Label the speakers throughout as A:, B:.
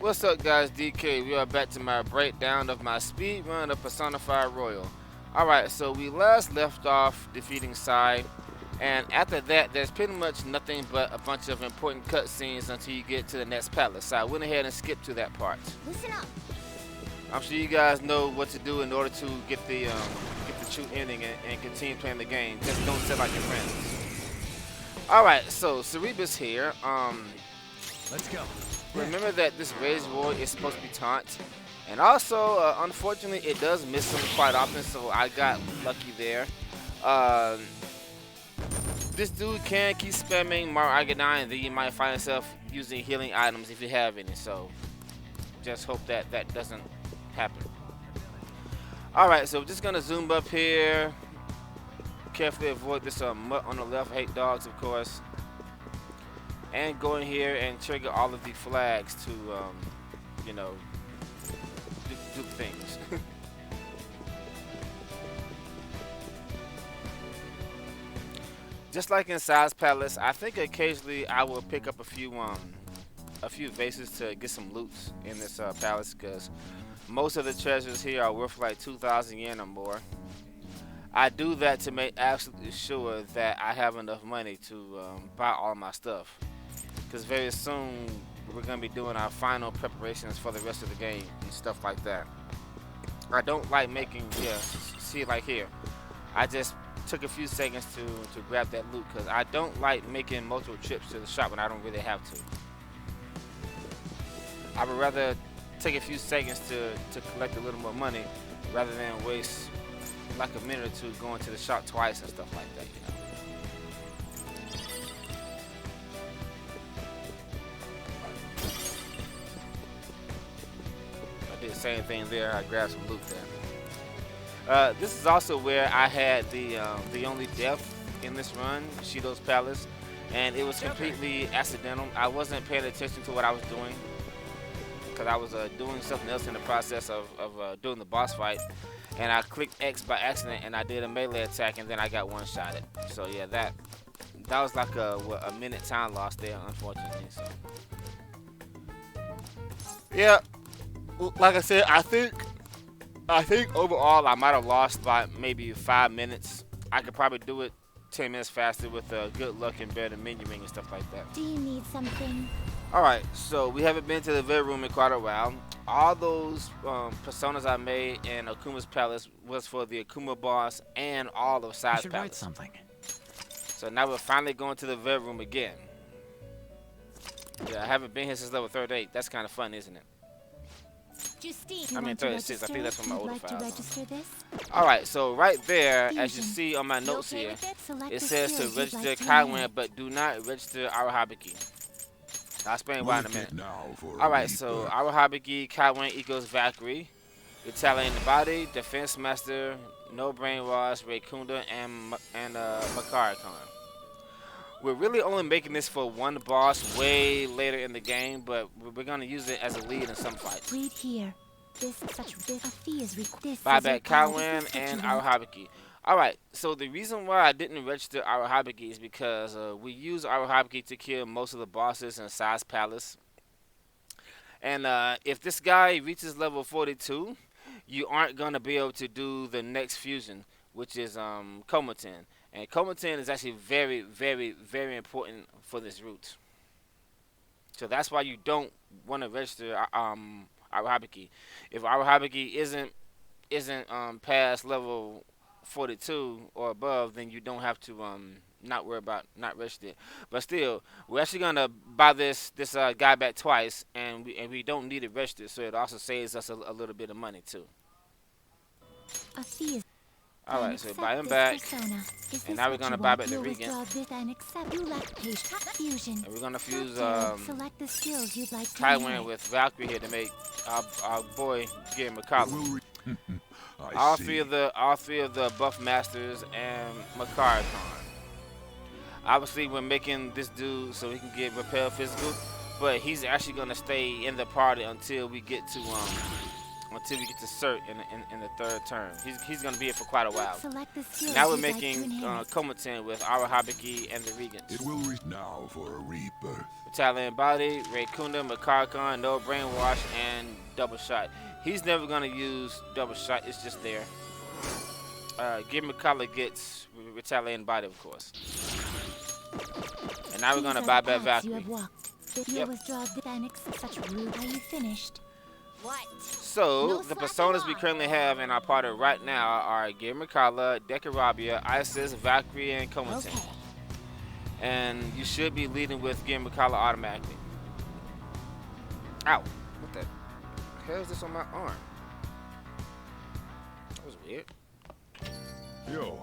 A: What's up, guys? DK. We are back to my breakdown of my speed run of Persona 5 Royal. Alright, so we last left off defeating Sai, and after that, there's pretty much nothing but a bunch of important cutscenes until you get to the next palace. So I went ahead and skipped to that part.
B: Listen up.
A: I'm sure you guys know what to do in order to get the true ending and continue playing the game. Just don't sell out your friends. Alright, so Cerebus here.
C: Let's go.
A: Remember that this Rage War is supposed to be taunt, and also unfortunately it does miss him quite often, so I got lucky there. This dude can keep spamming Mario Argonine, and then you might find yourself using healing items if you have any, so just hope that that doesn't happen. Alright, so we're just gonna zoom up here, carefully avoid this mutt on the left. Hate dogs, of course. And go in here and trigger all of the flags to, you know, do things. Just like in Sai's Palace, I think occasionally I will pick up a few vases to get some loots in this palace, because most of the treasures here are worth like 2,000 yen or more. I do that to make absolutely sure that I have enough money to buy all my stuff. Because very soon we're going to be doing our final preparations for the rest of the game and stuff like that. I don't like making, see like here. I just took a few seconds to grab that loot because I don't like making multiple trips to the shop when I don't really have to. I would rather take a few seconds to collect a little more money rather than waste like a minute or two going to the shop twice and stuff like that, you know. Same thing there. I grabbed some loot there. This is also where I had the only death in this run, Shido's Palace, and it was completely accidental. I wasn't paying attention to what I was doing because I was doing something else in the process of doing the boss fight, and I clicked X by accident and I did a melee attack and then I got one-shotted. So yeah, that was like a minute time loss there, unfortunately. So yeah. Like I said, I think overall I might have lost by maybe 5 minutes. I could probably do it 10 minutes faster with good luck and better menuing and stuff like that.
B: Do you need something?
A: Alright, so we haven't been to the vet room in quite a while. All those personas I made in Akuma's Palace was for the Akuma boss and all of Sai's
C: should
A: Palace.
C: write something.
A: So now we're finally going to the vet room again. Yeah, I haven't been here since level 38. That's kind of fun, isn't it?
B: Justine,
A: I mean 36, I think that's from my older
B: like
A: files.
B: this?
A: Alright, so right there, as you
B: Fusion.
A: see on my
B: You
A: notes
B: okay
A: here,
B: with Select
A: it
B: the
A: says to
B: skills you'd
A: register
B: like to
A: Kaiwan,
B: enhance.
A: but do not register Arahabiki. I'll explain why in a minute.
D: Now for a
A: Alright,
D: deep
A: so
D: breath.
A: Arahabiki, Kaiwan equals Valkyrie, Retaliating the Body, Defense Master, No Brainwash, Raikunda, and Makara-kun. We're really only making this for one boss way later in the game, but we're going to use it as a lead in some fights.
B: Read here. This a fee is required.
A: Buyback Kaiwan and Arahabiki. Alright, so the reason why I didn't register Arahabiki is because we use Arahabiki to kill most of the bosses in Sai's Palace. And if this guy reaches level 42, you aren't going to be able to do the next fusion, which is Komaten. And Komaten is actually very, very, very important for this route. So that's why you don't want to register Arahabiki. If Arahabiki isn't past level 42 or above, then you don't have to not worry about not registering. But still, we're actually gonna buy this guy back twice, and we don't need it registered, so it also saves us a little bit of money too.
B: A fee is
A: All right, so buy him back, and now we're gonna buy back the Regan,
B: and accept you lack patience. Fusion.
A: and we're gonna fuse
B: Select the skills you'd like to
A: Kaiwan
B: enhance.
A: with Valkyrie here to make our boy get McCollum.
D: I
A: All
D: see.
A: three of the buff masters and Makara-kun. Obviously, we're making this dude so he can get repel physical, but he's actually gonna stay in the party until we get to until we get to Cert in the third turn. He's gonna be here for quite a while.
B: Select the skills
A: Now we're
B: you'd like to
A: making
B: inherit.
A: Komatin with our Habiki and the Regents.
D: It will reach now for a rebirth.
A: Italian Body, Raykunda, Makarkon, No Brainwash, and Double Shot. He's never gonna use Double Shot. It's just there. Gimikala gets Retaliating Body, of course. And now we're gonna buy back
B: paths you
A: Valkyrie.
B: have walked. If you
A: Yep.
B: withdraw the Phoenix, such rude. Are you finished? What?
A: So,
B: No
A: the
B: slacking
A: personas we
B: off.
A: currently have in our party right now are Gimikala, Dekarabia, Isis, Valkyrie, and Komatin.
B: Okay.
A: And you should be leading with Gimikala automatically. Ow! What the hell is this on my arm? That was weird.
D: Yo.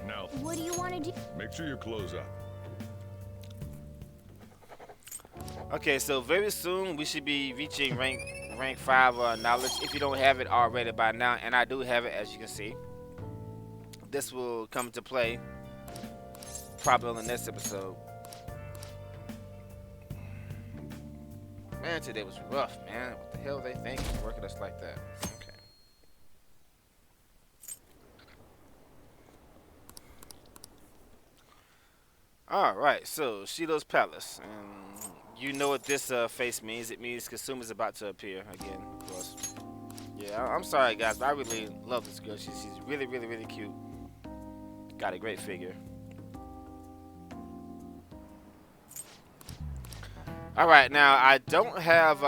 C: Now,
B: What do you want to do?
D: Make sure you close up.
A: Okay, so very soon we should be reaching rank 5 knowledge if you don't have it already by now, and I do have it, as you can see. This will come to play probably on the next episode. Man, today was rough, man. What the hell are they thinking, working us like that? Okay. Alright, so Shilo's Palace. And you know what this face means. It means Kasuma's about to appear again, of course. Yeah, I'm sorry, guys, but I really love this girl. She's really, really, really cute. Got a great figure. Alright, now I don't have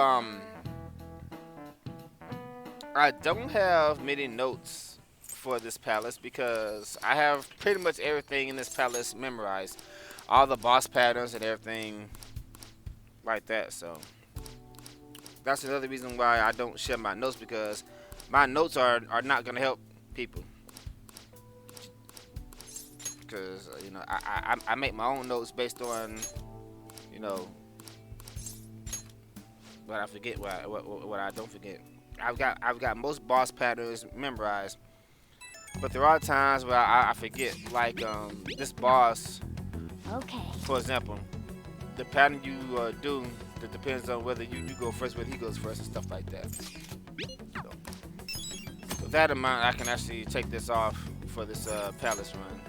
A: many notes for this palace because I have pretty much everything in this palace memorized. All the boss patterns and everything like that, so that's another reason why I don't share my notes, because my notes are not gonna help people, because you know I make my own notes based on, you know, what I forget, what I don't forget. I've got most boss patterns memorized, but there are times where I forget, like this boss,
B: Okay.
A: for example. The pattern you do, that depends on whether you go first, whether he goes first, and stuff like that. So, with that in mind, I can actually take this off for this palace run.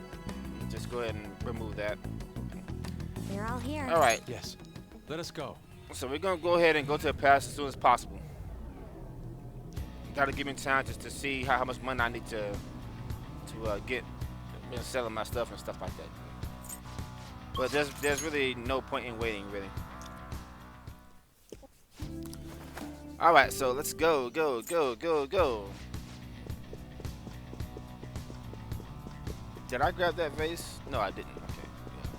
A: Just go ahead and remove that.
B: They're all here.
A: All right,
C: yes. Let us go.
A: so we're gonna go ahead and go to the palace as soon as possible. That'll give me time just to see how much money I need to get selling my stuff and stuff like that. But there's really no point in waiting, really. All right, so let's go. Did I grab that vase? No, I didn't. Okay. Yeah.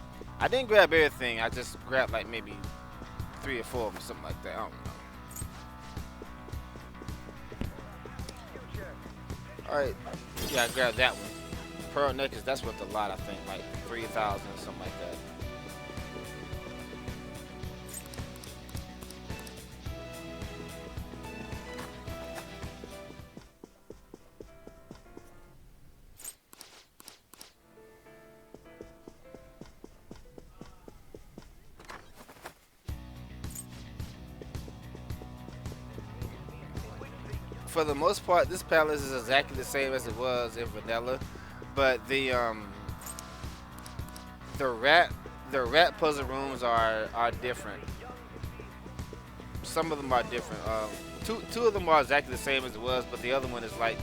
A: I didn't grab everything. I just grabbed like maybe 3 or 4 of them, something like that. I don't know. All right. Yeah, I grabbed that one. Pearl necklace. That's worth a lot, I think. Like 3,000, something like that. For the most part, this palace is exactly the same as it was in vanilla, but the rat puzzle rooms are different. Some of them are different. Two of them are exactly the same as it was, but the other one is like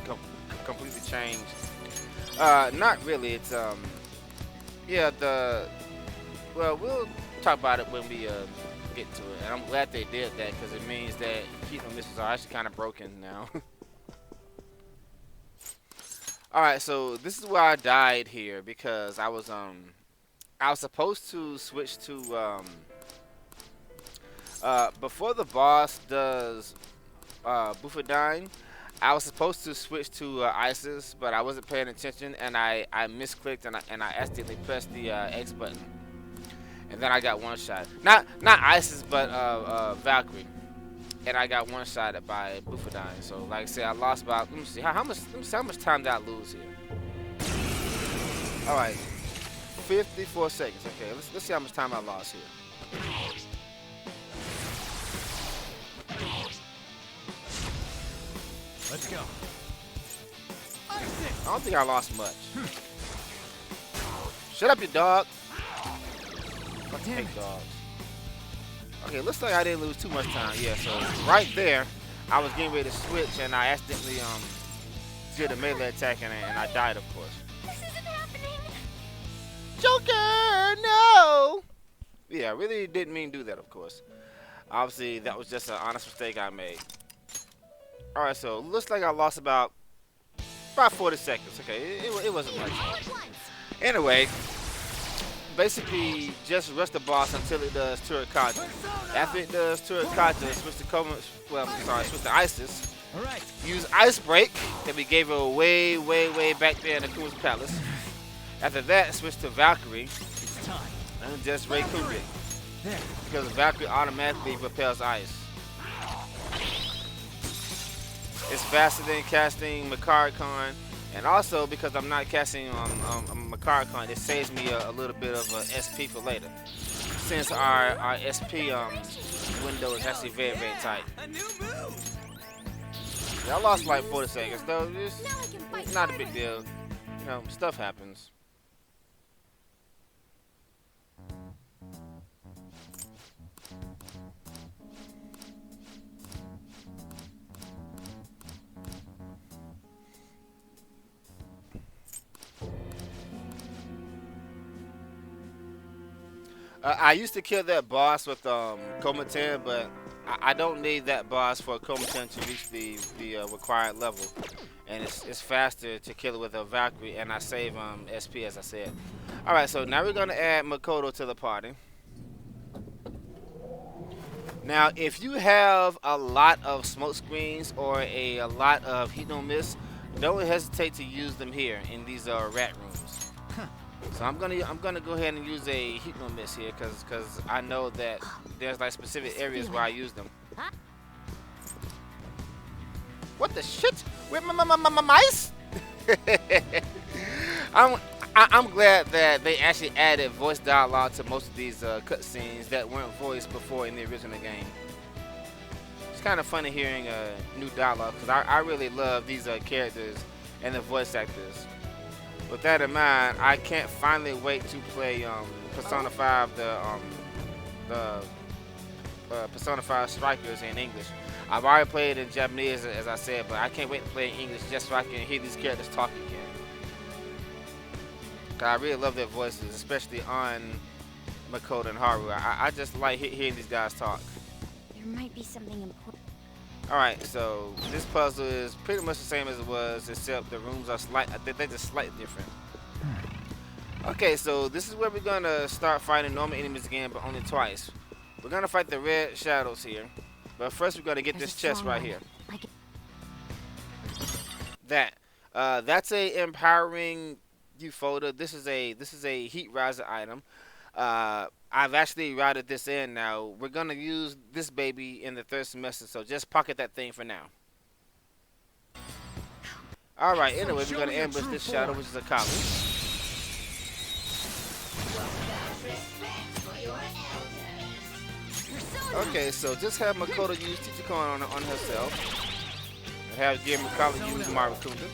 A: completely changed. Not really. It's yeah, well, we'll talk about it when we get to it. And I'm glad they did that, because it means that Keith and Mrs. are actually kind of broken now. Alright, so this is where I died here, because I was supposed to switch to before the boss does Bufadine, I was supposed to switch to Isis, but I wasn't paying attention, and I misclicked, and I accidentally pressed the X button. And then I got one shot. Not Isis, but Valkyrie. And I got one shot by Bufadine. So like I said, I lost about, let me see how much time did I lose here? Alright. 54 seconds. Okay, let's see how much time I lost here.
C: Let's go.
A: I don't think I lost much. Shut up, you dog. Fucking hate dogs. Okay, looks like I didn't lose too much time. Yeah, so right there, I was getting ready to switch and I accidentally did a melee attack and I died, of course.
B: This isn't happening.
A: Joker, no! Yeah, I really didn't mean to do that, of course. Obviously, that was just an honest mistake I made. Alright, so looks like I lost about 40 seconds. Okay, it wasn't much. Anyway, basically just rush the boss until it does Turikaja. After it does Turikaja, switch switch to Isis.
C: Alright.
A: Use Ice Break that we gave her way back there in the Queen's Palace. After that, switch to Valkyrie.
C: It's time.
A: And just Ray Kubrick.
C: There.
A: Because Valkyrie automatically repels ice. It's faster than casting Makarikon, and also because I'm not casting Makarikon, it saves me a little bit of SP for later. Since our SP window is actually very tight. Yeah, I lost like 40 seconds though. It's not a big deal. You know, stuff happens. I used to kill that boss with Komaten, but I don't need that boss for Komaten to reach the required level, and it's faster to kill it with a Valkyrie, and I save SP as I said. All right, so now we're gonna add Makoto to the party. Now, if you have a lot of smoke screens or a lot of heat no miss, don't hesitate to use them here in these rat rooms. So I'm gonna go ahead and use a heat no miss here because I know that there's like specific areas where I use them. What the shit? With my mice? I'm glad that they actually added voice dialogue to most of these cutscenes that weren't voiced before in the original game. It's kind of funny hearing new dialogue because I really love these characters and the voice actors. With that in mind, I can't finally wait to play Persona 5, the Persona 5 Strikers in English. I've already played in Japanese, as I said, but I can't wait to play in English just so I can hear these characters talk again. Cause I really love their voices, especially on Makoto and Haru. I just like hearing these guys talk.
B: There might be something important.
A: Alright, so this puzzle is pretty much the same as it was, except the rooms are they're just slightly different. Okay, so this is where we're gonna start fighting normal enemies again, but only twice. We're gonna fight the red shadows here, but first we're gonna get this chest right here. That's a empowering Ufota. This is a heat riser item. I've actually routed this in now. We're gonna use this baby in the third semester, so just pocket that thing for now. Alright, anyway, we're gonna ambush this shadow, which is a collie. Okay, so just have Makoto use Tichikon on herself. And have Makala use Marikunda.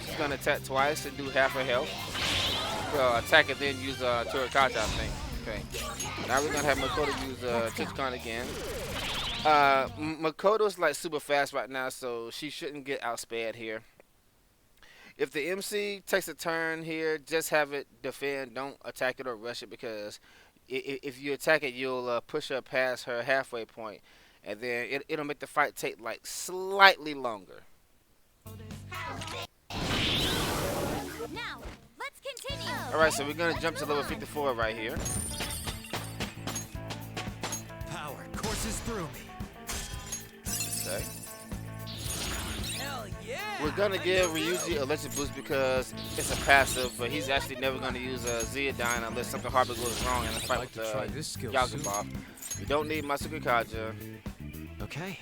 A: She's gonna attack twice and do half her health. Attack and then use Turikaja, I think. Okay. Now we're gonna have Makoto use Tichikon again. Makoto's like super fast right now, so she shouldn't get outspared here. If the MC takes a turn here, just have it defend. Don't attack it or rush it, because if you attack it, you'll push her past her halfway point, and then it'll make the fight take like slightly longer.
B: Now, let's continue.
A: Alright, so we're gonna jump to level 54 right here.
C: Power courses through me.
A: Okay.
C: Hell yeah!
A: We're gonna give Ryuji electric boost because it's a passive, but he's actually never gonna use Zeodine unless something horrible goes wrong in the fight with Yakuba. You don't need Masuka Kaja.
C: Okay.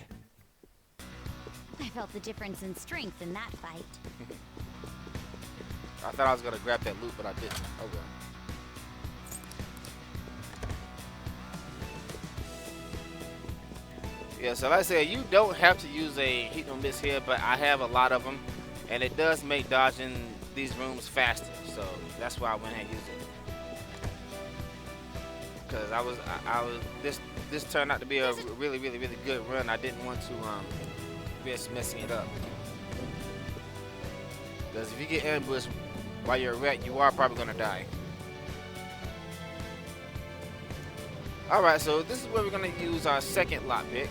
B: I felt the difference in strength in that fight.
A: I thought I was gonna grab that loot, but I didn't. Oh well. Yeah, so like I said, you don't have to use a heat no miss here, but I have a lot of them, and it does make dodging these rooms faster. So that's why I went ahead and used it. Because I was this turned out to be a really good run. I didn't want to risk messing it up. Because if you get ambushed while you're wrecked, you are probably gonna die. Alright, so this is where we're gonna use our second lockpick.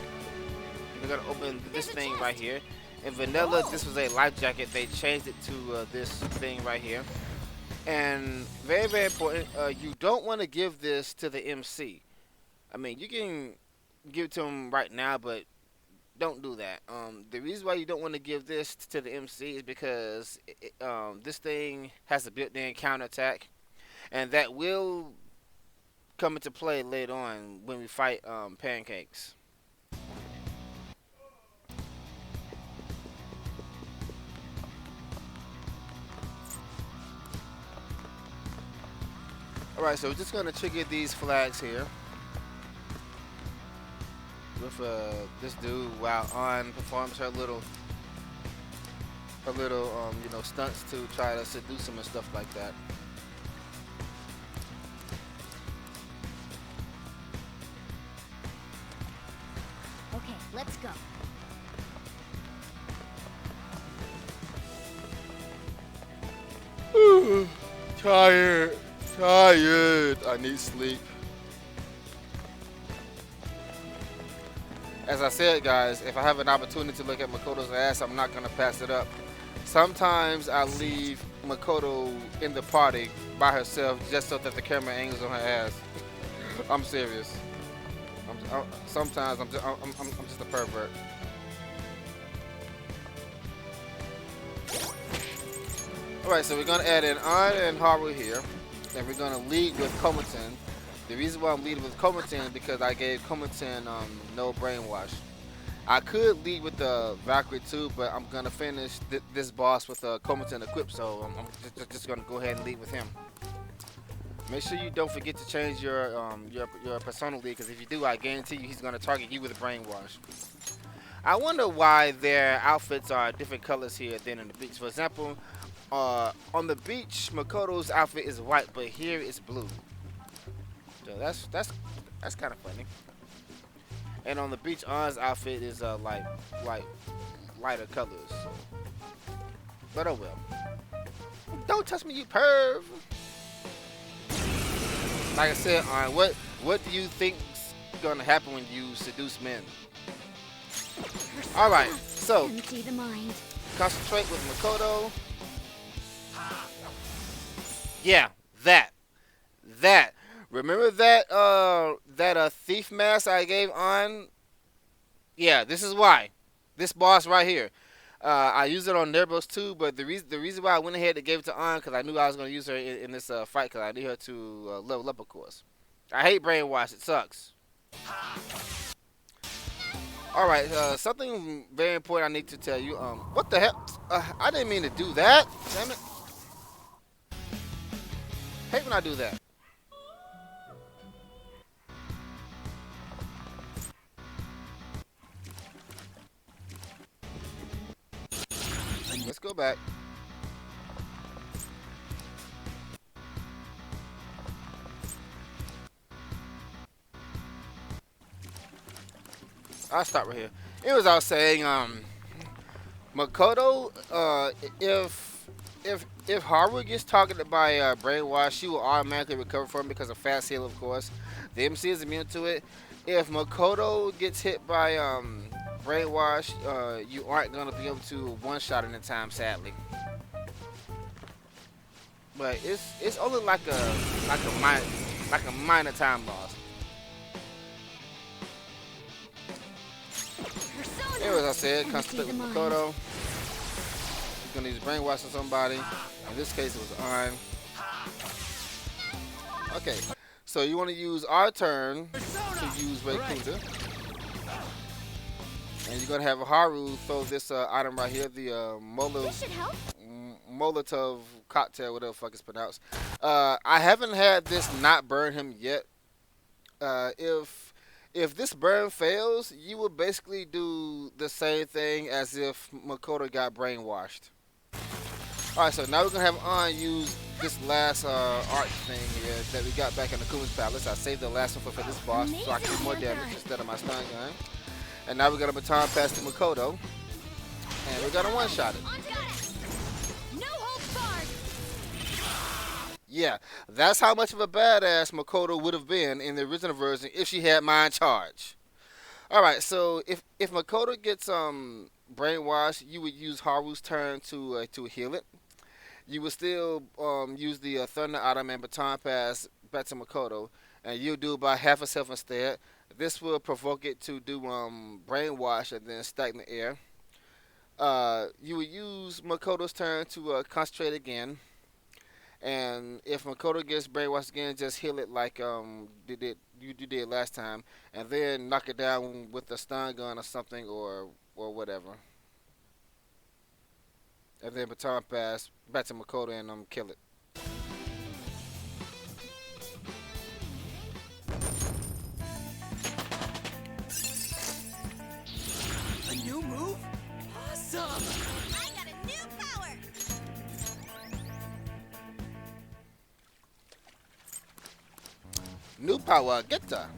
A: We're gonna open this thing right here. In vanilla, this was a life jacket. They changed it to this thing right here. And very important, you don't want to give this to the MC. I mean, you can give it to him right now, but don't do that. The reason why you don't want to give this to the MC is because this thing has a built-in counterattack, and that will come into play later on when we fight Pancakes. Alright, so we're just going to trigger these flags here with this dude while On performs her little you know, stunts to try to seduce him and stuff like that.
B: Okay, let's go.
A: Tired. I need sleep. As I said, guys, if I have an opportunity to look at Makoto's ass, I'm not gonna pass it up. Sometimes I leave Makoto in the party by herself just so that the camera angles on her ass. I'm serious. Sometimes I'm just a pervert. Alright, so we're going to add in On and Haru here. And we're going to lead with Komaten. The reason why I'm leading with Komaten is because I gave Komaten no brainwash. I could lead with the Valkyrie too, but I'm going to finish this boss with Komaten equipped, so I'm just going to go ahead and lead with him. Make sure you don't forget to change your persona lead, because if you do, I guarantee you he's going to target you with a brainwash. I wonder why their outfits are different colors here than in the beach. For example, on the beach, Makoto's outfit is white, but here it's blue. So that's kind of funny. And on the beach, On's outfit is like lighter colors. But oh well. Don't touch me, you perv. Like I said, On, what do you think's gonna happen when you seduce men? All right, so
B: Empty the mind.
A: concentrate with Makoto. Yeah, that. Remember that thief mask I gave On? Yeah, this is why. This boss right here. I used it on Nerbos too, but the reason why I went ahead and gave it to On, because I knew I was going to use her in this fight, because I need her to level up, of course. I hate brainwash. It sucks. Alright, something very important I need to tell you. What the hell? I didn't mean to do that. Damn it. Hate when I do that. Let's go back. I'll stop right here. It was all saying, Makoto, if Haru gets targeted by brainwash, she will automatically recover from it because of fast heal, of course. The MC is immune to it. If Makoto gets hit by brainwash, you aren't gonna be able to one-shot it in time, sadly. But it's only like a minor time loss. Anyways, I said, concentrate with Makoto. He's gonna use brainwash on somebody. In this case, it was On. Okay, so you want to use our turn to use Raikunda. And you're gonna have Haru throw this item right here, the Molotov cocktail, whatever the fuck it's pronounced. I haven't had this not burn him yet. If this burn fails, you will basically do the same thing as if Makoto got brainwashed. Alright, so now we're gonna have On use this last art thing here that we got back in the Kuma's Palace. I saved the last one for this boss so I can do more damage instead of my stun gun. And now we're gonna baton pass to Makoto. And we're gonna one-shot it.
B: No holds barred.
A: Yeah, that's how much of a badass Makoto would have been in the original version if she had mind charge. Alright, so if Makoto gets brainwashed, you would use Haru's turn to heal it. You would still use the Thunder Item and Baton Pass back to Makoto, and you'll do about half a self instead. This will provoke it to do Brainwash and then stack in the air. You will use Makoto's turn to concentrate again, and if Makoto gets brainwashed again, just heal it like you did last time, and then knock it down with a stun gun or something or whatever. And then baton pass back to Makoto and kill it.
C: A new move? Awesome!
B: I got a new power.
A: New power, get that.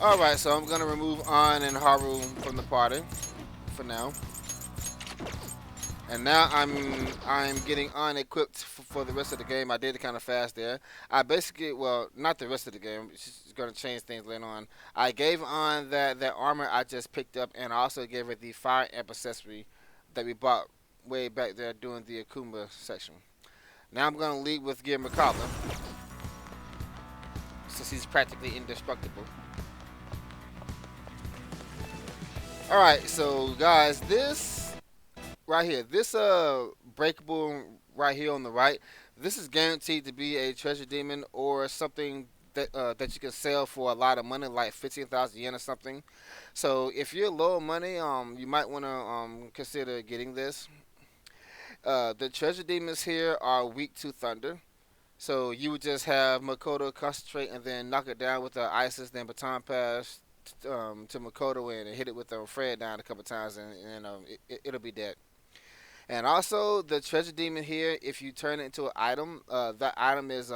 A: Alright, so I'm gonna remove On and Haru from the party for now. And now I'm getting On equipped for the rest of the game. I did it kind of fast there. I basically, well, not the rest of the game. It's just gonna change things later on. I gave On that armor I just picked up, and I also gave her the fire amp accessory that we bought way back there during the Akuma section. Now I'm gonna lead with Gear Makala, since he's practically indestructible. Alright, so guys, this right here, this breakable right here on the right, this is guaranteed to be a treasure demon or something that that you can sell for a lot of money, like 15,000 yen or something. So if you're low on money, you might want to consider getting this. The treasure demons here are weak to thunder. So you would just have Makoto concentrate and then knock it down with the Isis, then baton pass to Makoto and hit it with the Fred down a couple times, and it'll be dead. And also the treasure demon here, if you turn it into an item, that item is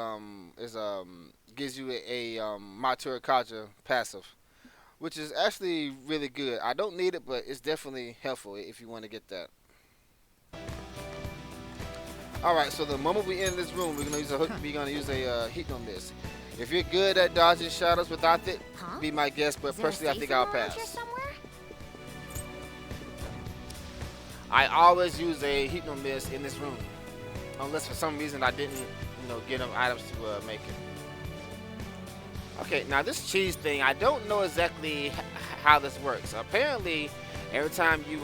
A: gives you a Matsura Kaja passive, which is actually really good. I don't need it, but it's definitely helpful if you want to get that. Alright, so the moment we end this room, we're gonna use a heat no miss. If you're good at dodging shadows without it,
B: Huh?
A: be my guest, but
B: Is there a
A: personally I
B: safe
A: think I'll
B: room around here
A: pass.
B: somewhere?
A: I always use a heat no miss in this room, unless for some reason I didn't, get enough items to make it. Okay, now this cheese thing, I don't know exactly how this works. Apparently, every time you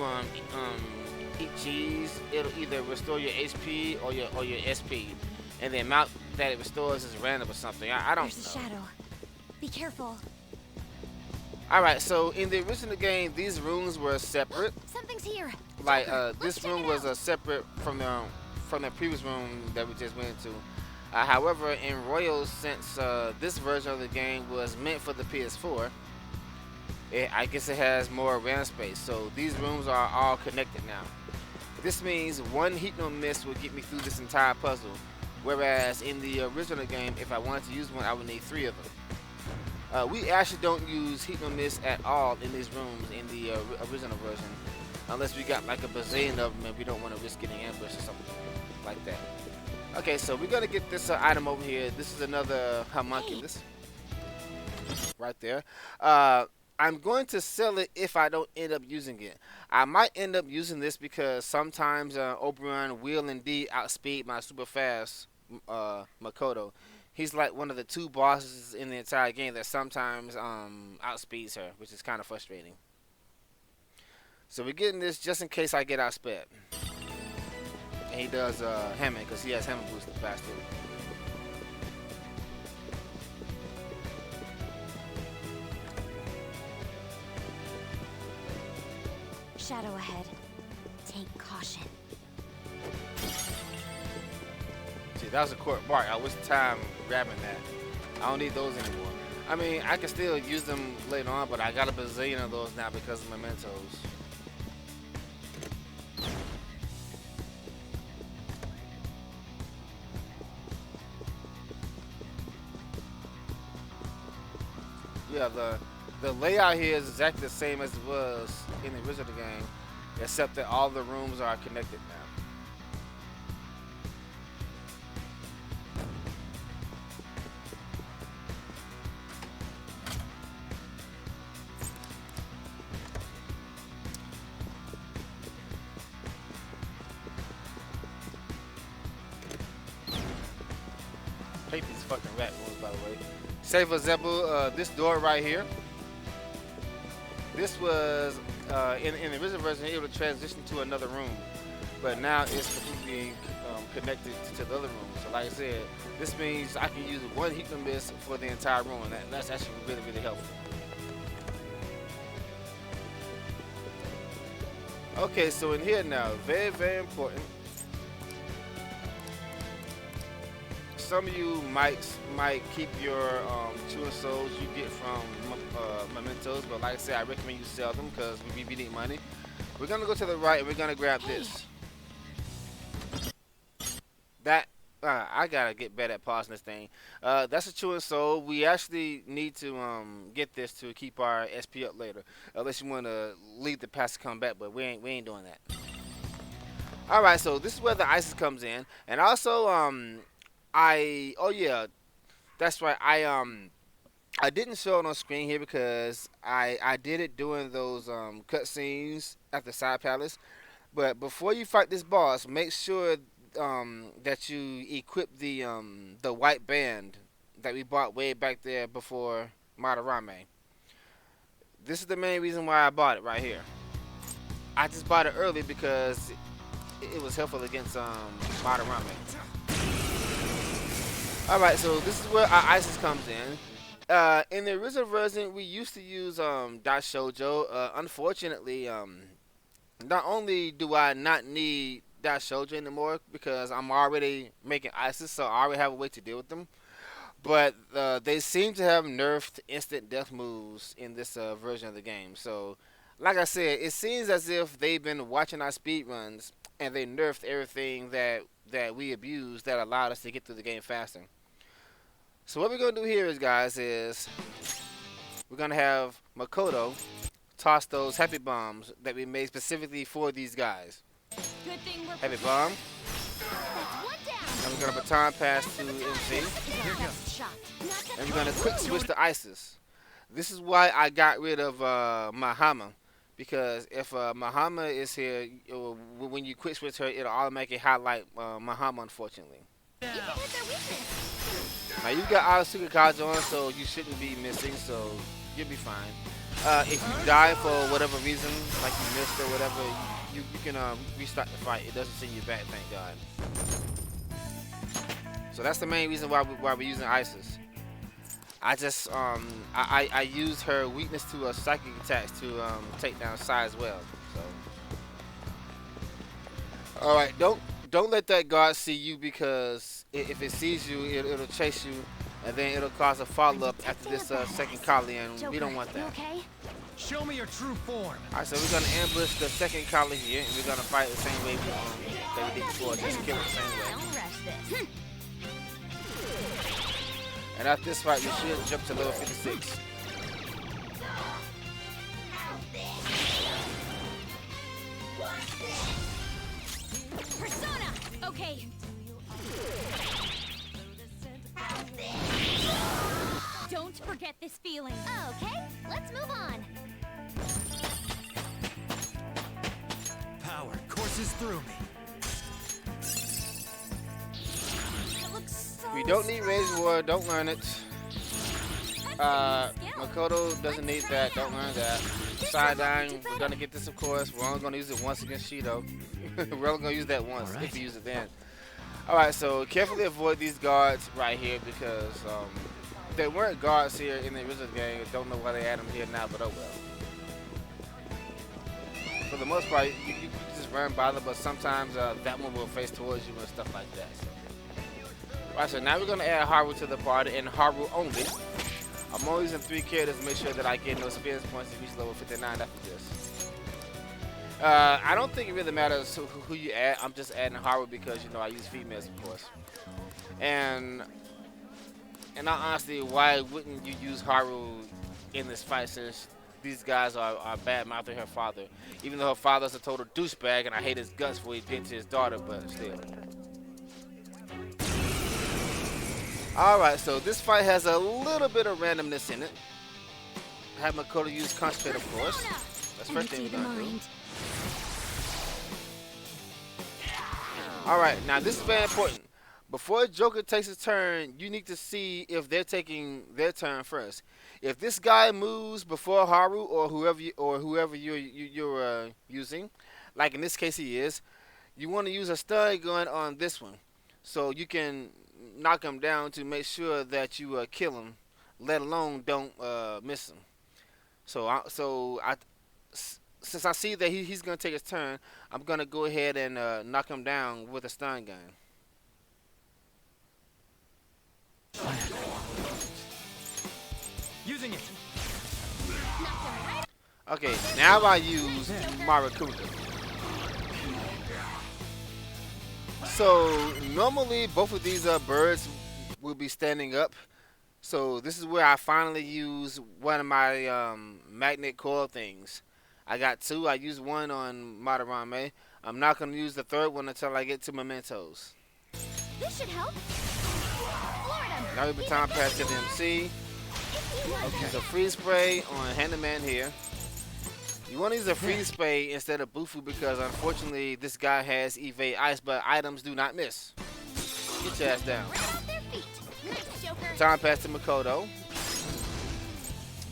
A: eat cheese, it'll either restore your HP or your SP, and the amount that it restores is random or something. I don't
B: There's a
A: know.
B: shadow. Be careful.
A: Alright, so in the original game, these rooms were separate.
B: Something's here.
A: Like
B: Let's
A: this
B: check
A: room
B: it
A: was
B: out.
A: Separate from the previous room that we just went into. However, in Royal, since this version of the game was meant for the PS4, I guess it has more RAM space. So these rooms are all connected now. This means one heat no miss will get me through this entire puzzle, whereas in the original game, if I wanted to use one, I would need 3 of them. We actually don't use heat no miss at all in these rooms in the original version, unless we got like a bazillion of them and we don't want to risk getting ambushed or something like that. Okay, so we're gonna get this item over here. This is another homunculus right there. I'm going to sell it if I don't end up using it. I might end up using this because sometimes Oberon will indeed outspeed my super fast Makoto. He's like one of the 2 bosses in the entire game that sometimes outspeeds her, which is kind of frustrating. So we're getting this just in case I get outsped. And he does hammer because he has hammer boosted fast too.
B: Shadow ahead. Take caution.
A: See, that was a court mark. I waste time grabbing that. I don't need those anymore. I mean, I can still use them later on, but I got a bazillion of those now because of mementos. Yeah, the layout here is exactly the same as it was in the original game, except that all the rooms are connected now. I hate these fucking rat rooms, by the way. Say for example, this door right here. This was in the original version, it would transition to another room, but now it's completely connected to the other room. So, like I said, this means I can use one heat miss for the entire room, and that's actually really, really helpful. Okay, so in here now, very, very important. Some of you might keep your chewing souls you get from mementos, but like I said, I recommend you sell them because we need money. We're gonna go to the right and we're gonna grab this. That I gotta get better at pausing this thing. That's a chewing soul. We actually need to get this to keep our SP up later, unless you want to leave the past to come back. But we ain't doing that. All right, so this is where the ISIS comes in, and also oh yeah, that's right. I didn't show it on screen here because I did it during those cutscenes at the side palace. But before you fight this boss, make sure that you equip the white band that we bought way back there before Madarame. This is the main reason why I bought it right here. I just bought it early because it was helpful against Madarame. Alright, so this is where our ISIS comes in. In the original version, we used to use Shoujo. Unfortunately, not only do I not need Shoujo anymore because I'm already making ISIS, so I already have a way to deal with them. But they seem to have nerfed instant death moves in this version of the game. So, like I said, it seems as if they've been watching our speedruns and they nerfed everything that we abused that allowed us to get through the game faster. So what we're going to do here is, guys, is we're going to have Makoto toss those happy bombs that we made specifically for these guys.
B: Good thing we're
A: Happy bomb.
B: That's one down.
A: And we're going to baton pass to MC.
B: Here goes. Shot.
A: And we're going to quick switch to ISIS. This is why I got rid of Mahama. Because if Mahama is here, when you quick switch her, it'll automatically highlight Mahama, unfortunately.
B: You can hit their weakness.
A: Now you got Asuka Kaji on, so you shouldn't be missing, so you'll be fine. If you die for whatever reason, like you missed or whatever, you can restart the fight. It doesn't send you back, thank God. So that's the main reason why we're using ISIS. I just I used her weakness to psychic attacks to take down Sai as well. So all right, don't let that guard see you, because if it sees you, it'll chase you, and then it'll cause a follow-up after this second Kali, and we don't want that.
B: Okay?
C: Show me your true form.
A: Alright, so we're gonna ambush the second Kali here, and we're gonna fight the same way that we did before, just kill it the same way.
B: Don't rush this.
A: And after this fight, we should jump to level 56.
B: Persona. Okay. Don't forget this feeling. Okay, let's move on.
C: Power courses through me.
B: It looks so
A: We don't need Rage War, don't learn it.
B: That's a new skill.
A: Makoto doesn't need that, don't learn that. Sideline, we're gonna get this, of course. We're only gonna use it once against Shido. We're only gonna use that once, if we use it then. Alright, so carefully avoid these guards right here, because there weren't guards here in the original game. I don't know why they add them here now, but oh well. For the most part, you can just run by them, but sometimes that one will face towards you and stuff like that. Alright, so now we're going to add Haru to the party, and Haru only. I'm only using 3 characters to make sure that I get no experience points to reach level 59 after this. I don't think it really matters who you add. I'm just adding Haru because, you know, I use females, of course. And in all honesty, why wouldn't you use Haru in this fight since these guys are bad mouthing her father? Even though her father's a total douchebag and I hate his guts for what he did to his daughter, but still. Alright, so this fight has a little bit of randomness in it. Have Makoto use concentrate, of course. That's the first thing we're gonna do. Alright, now this is very important. Before Joker takes his turn, you need to see if they're taking their turn first. If this guy moves before Haru or whoever you're using, like in this case he is, you want to use a stun gun on this one, so you can knock him down to make sure that you kill him, let alone don't miss him. Since I see that he's gonna take his turn, I'm gonna go ahead and knock him down with a stun gun.
C: Using it.
A: Okay, now I use Marakunda. So normally both of these birds will be standing up. So this is where I finally use one of my magnet coil things. I got 2. I used one on Madarame. I'm not going to use the 3rd one until I get to Mementos.
B: This should help.
A: Now we baton pass to the MC. Okay. Use a freeze spray on Handyman here. You want to use a freeze spray instead of Bufu because unfortunately this guy has evade ice, but items do not miss. Get your ass down. Baton pass to Makoto.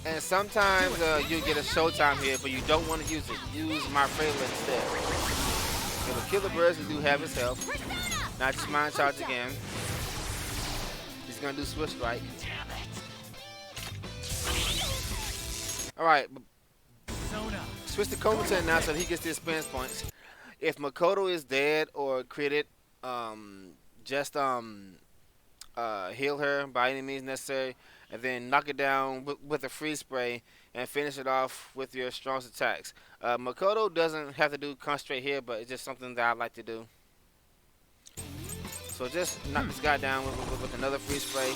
A: And sometimes you'll get a showtime here, but you don't want to use it. Use my Frayla instead. It'll kill the birds and do have his health. Now just mind charge again. He's gonna do Swift Strike. Alright. Switch to Komutan now so that he gets the experience points. If Makoto is dead or critted, just heal her by any means necessary, and then knock it down with a freeze spray and finish it off with your strongest attacks. Makoto doesn't have to do concentrate here, but it's just something that I like to do. So just knock this guy down with another freeze spray,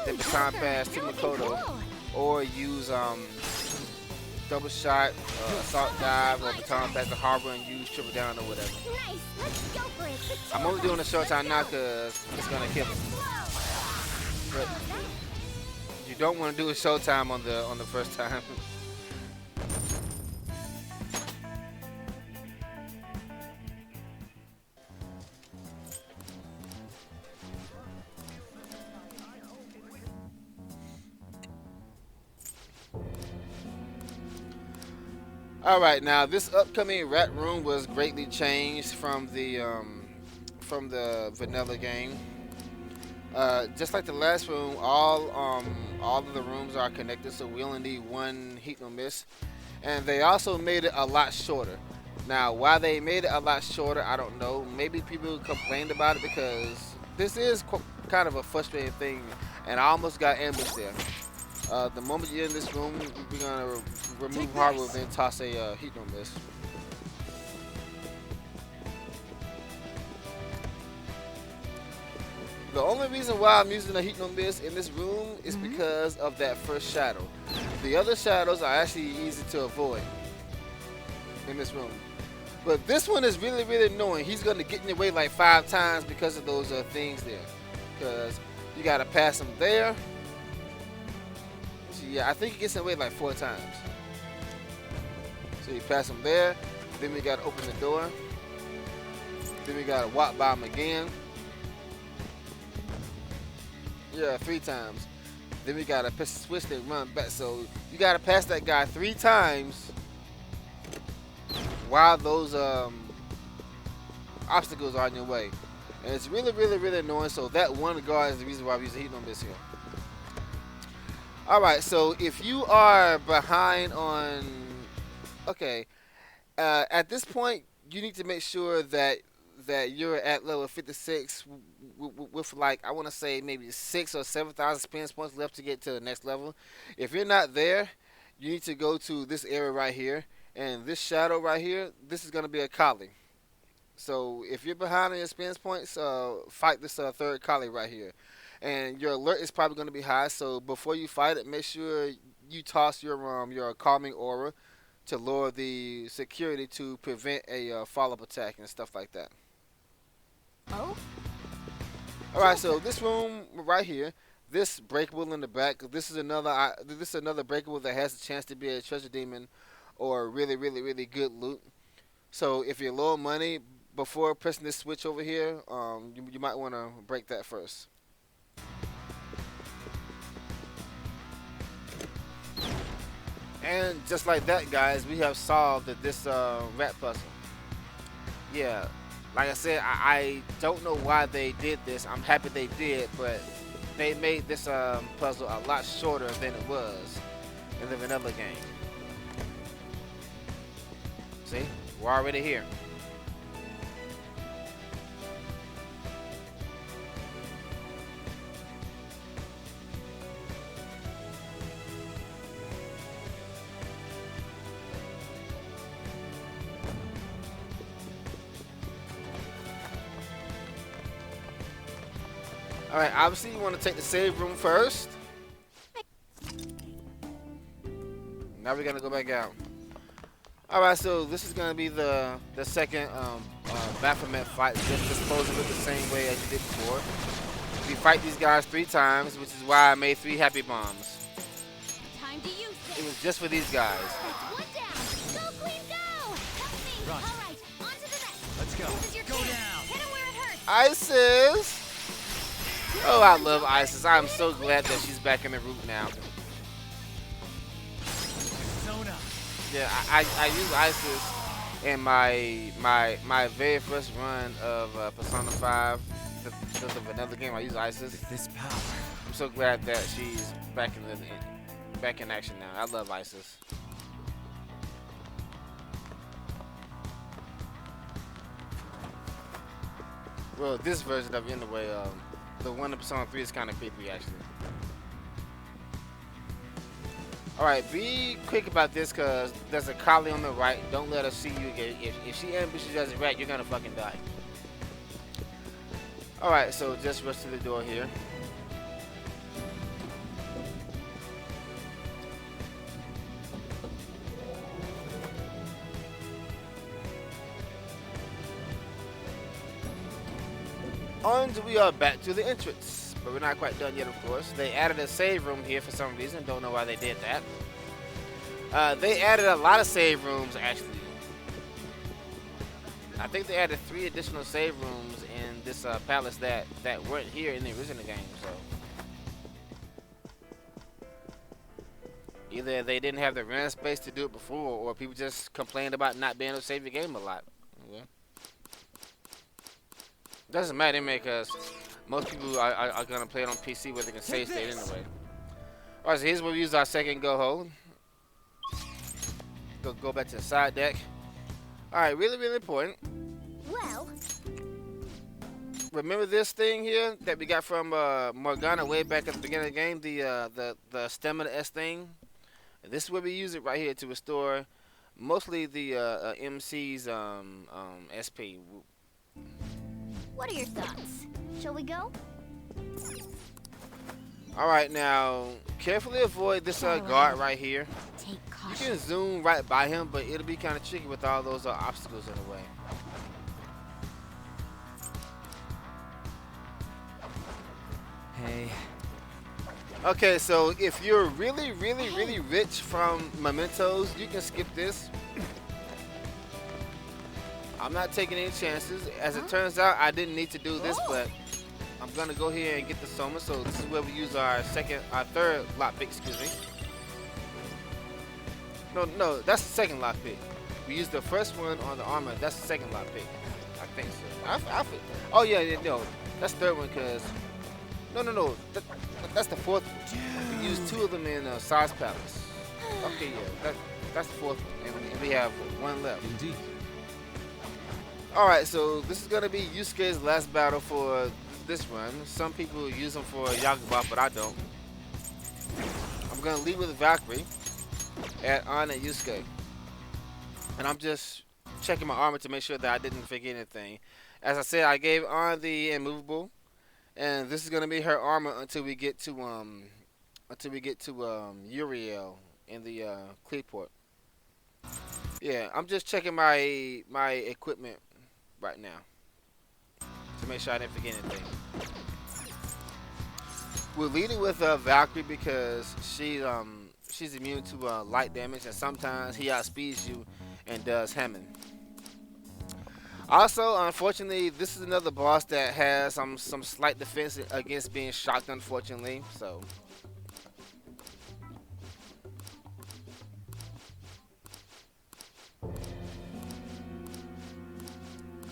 A: then baton pass to Makoto, or use double shot, assault dive, or baton pass to Harbor and use triple down or whatever. I'm only doing a short time now because it's gonna kill him. But you don't want to do a showtime on the first time. Alright, now this upcoming Rat Room was greatly changed from the vanilla game. Just like the last room, all of the rooms are connected, so we only need one heat no miss. And they also made it a lot shorter. Now, why they made it a lot shorter, I don't know. Maybe people complained about it because this is kind of a frustrating thing, and I almost got ambushed there. The moment you're in this room, we're gonna remove Haru and then toss a heat no miss. The only reason why I'm using a heat no miss in this room is because of that first shadow. The other shadows are actually easy to avoid in this room. But this one is really, really annoying. He's gonna get in your way like 5 times because of those things there. Because you gotta pass him there. So yeah, I think he gets in the way like 4 times. So you pass him there, then we gotta open the door. Then we gotta walk by him again. Yeah, 3 times. Then we gotta switch and run back. So you gotta pass that guy 3 times while those obstacles are in your way. And it's really, really, really annoying. So that one guard is the reason why I'm using heat no miss here. Alright, so if you are behind on... Okay. At this point, you need to make sure that you're at level 56 with like I want to say maybe 6 or 7,000 experience points left to get to the next level. If you're not there, you need to go to this area right here, and this shadow right here. This is gonna be a collie. So if you're behind on your experience points, fight this third collie right here, and your alert is probably gonna be high. So before you fight it, make sure you toss your calming aura to lower the security to prevent a follow-up attack and stuff like that.
B: Oh,
A: All right, so this room right here, this breakable in the back, this is another breakable that has a chance to be a treasure demon or really good loot. So if you're low on money, before pressing this switch over here, you might want to break that first. And just like that, guys, we have solved this rat puzzle. Yeah, like I said, I don't know why they did this. I'm happy they did, but they made this puzzle a lot shorter than it was in the vanilla game. See, we're already here. Alright, obviously you want to take the save room first. Now we're going to go back out. Alright, so this is going to be the second Baphomet fight. Just dispose of it the same way as you did before. We fight these guys 3 times, which is why I made 3 happy bombs.
B: time to use this.
A: It was just for these guys.
B: That's one down. Go, Queen, go. Help me.
C: Run.
B: All right, on to the next.
C: Let's go.
B: This is your
C: Go
B: chance.
C: down.
B: Hit him where it hurts.
A: Isis! Oh, I love Isis. I'm so glad that she's back in the route now.
C: Zone up.
A: Yeah, I use Isis in my very first run of Persona 5, the vanilla game. I use Isis.
C: With this power.
A: I'm so glad that she's back in action now. I love Isis. Well, this version of it anyway. The one in Persona 3 is kind of creepy actually. Alright, be quick about this because there's a collie on the right. Don't let her see you again. If she ambushes you as a rat, you're gonna fucking die. Alright, so just rush to the door here. And we are back to the entrance, but we're not quite done yet, of course. They added a save room here for some reason. Don't know why they did that. They added a lot of save rooms, actually. I think they added 3 additional save rooms in this palace that weren't here in the original game. So either they didn't have the RAM space to do it before, or people just complained about not being able to save your game a lot. Yeah. Doesn't matter anyway, because most people are gonna play it on PC where they can save state anyway. Alright, so here's where we use our second go hold. Go back to the side deck. Alright, really important.
B: Well,
A: Remember this thing here that we got from Morgana way back at the beginning of the game, the stamina S thing. This is where we use it right here to restore mostly the MC's SP.
B: what are your thoughts? Shall we go?
A: Alright, now carefully avoid this guard right here.
B: Take
A: You
B: caution.
A: can zoom right by him, but it'll be kind of tricky with all those obstacles in the way.
C: Hey.
A: Okay, so if you're really rich from mementos, you can skip this. I'm not taking any chances. As it turns out, I didn't need to do this, but I'm gonna go here and get the Soma. So this is where we use our third lockpick, excuse me. No, that's the second lockpick. We used the first one on the armor. That's the second lockpick. I think so. Oh yeah, no, that's the third one because. No. That's the fourth one. We used 2 of them in Sars Palace. Okay, yeah, that's the fourth one, and we have one left.
C: Indeed.
A: All right, so this is gonna be Yusuke's last battle for this run. Some people use him for Yakuba, but I don't. I'm gonna lead with Valkyrie at on and Yusuke, and I'm just checking my armor to make sure that I didn't forget anything. As I said, I gave on the immovable, and this is gonna be her armor until we get to Uriel in the Clearport. Yeah, I'm just checking my equipment right now to make sure I didn't forget anything. We're leading with Valkyrie because she's immune to light damage, and sometimes he outspeeds you and does Hammond. Also, unfortunately, this is another boss that has some slight defense against being shocked. Unfortunately, so.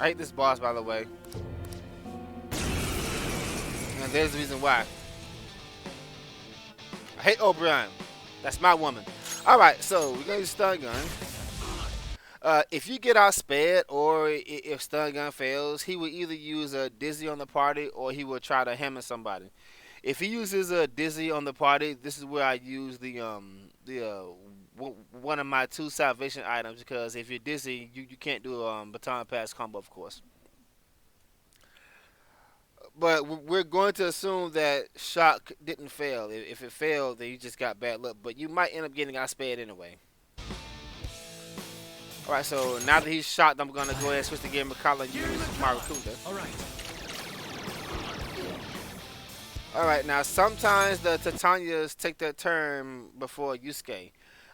A: I hate this boss, by the way. And there's the reason why. I hate O'Brien. That's my woman. Alright, so we're going to use stun gun. If you get outspared or if stun gun fails, he will either use a dizzy on the party or he will try to hammer somebody. If he uses a dizzy on the party, this is where I use the one of my 2 salvation items, because if you're dizzy, you can't do a baton pass combo, of course. But we're going to assume that shock didn't fail. If it failed, then you just got bad luck. But you might end up getting outspared anyway. Alright, so now that he's shocked, I'm going to go ahead and switch the game of Kala and use Marukunda.
C: Alright.
A: Alright, now sometimes the Titanias take their turn before Yusuke.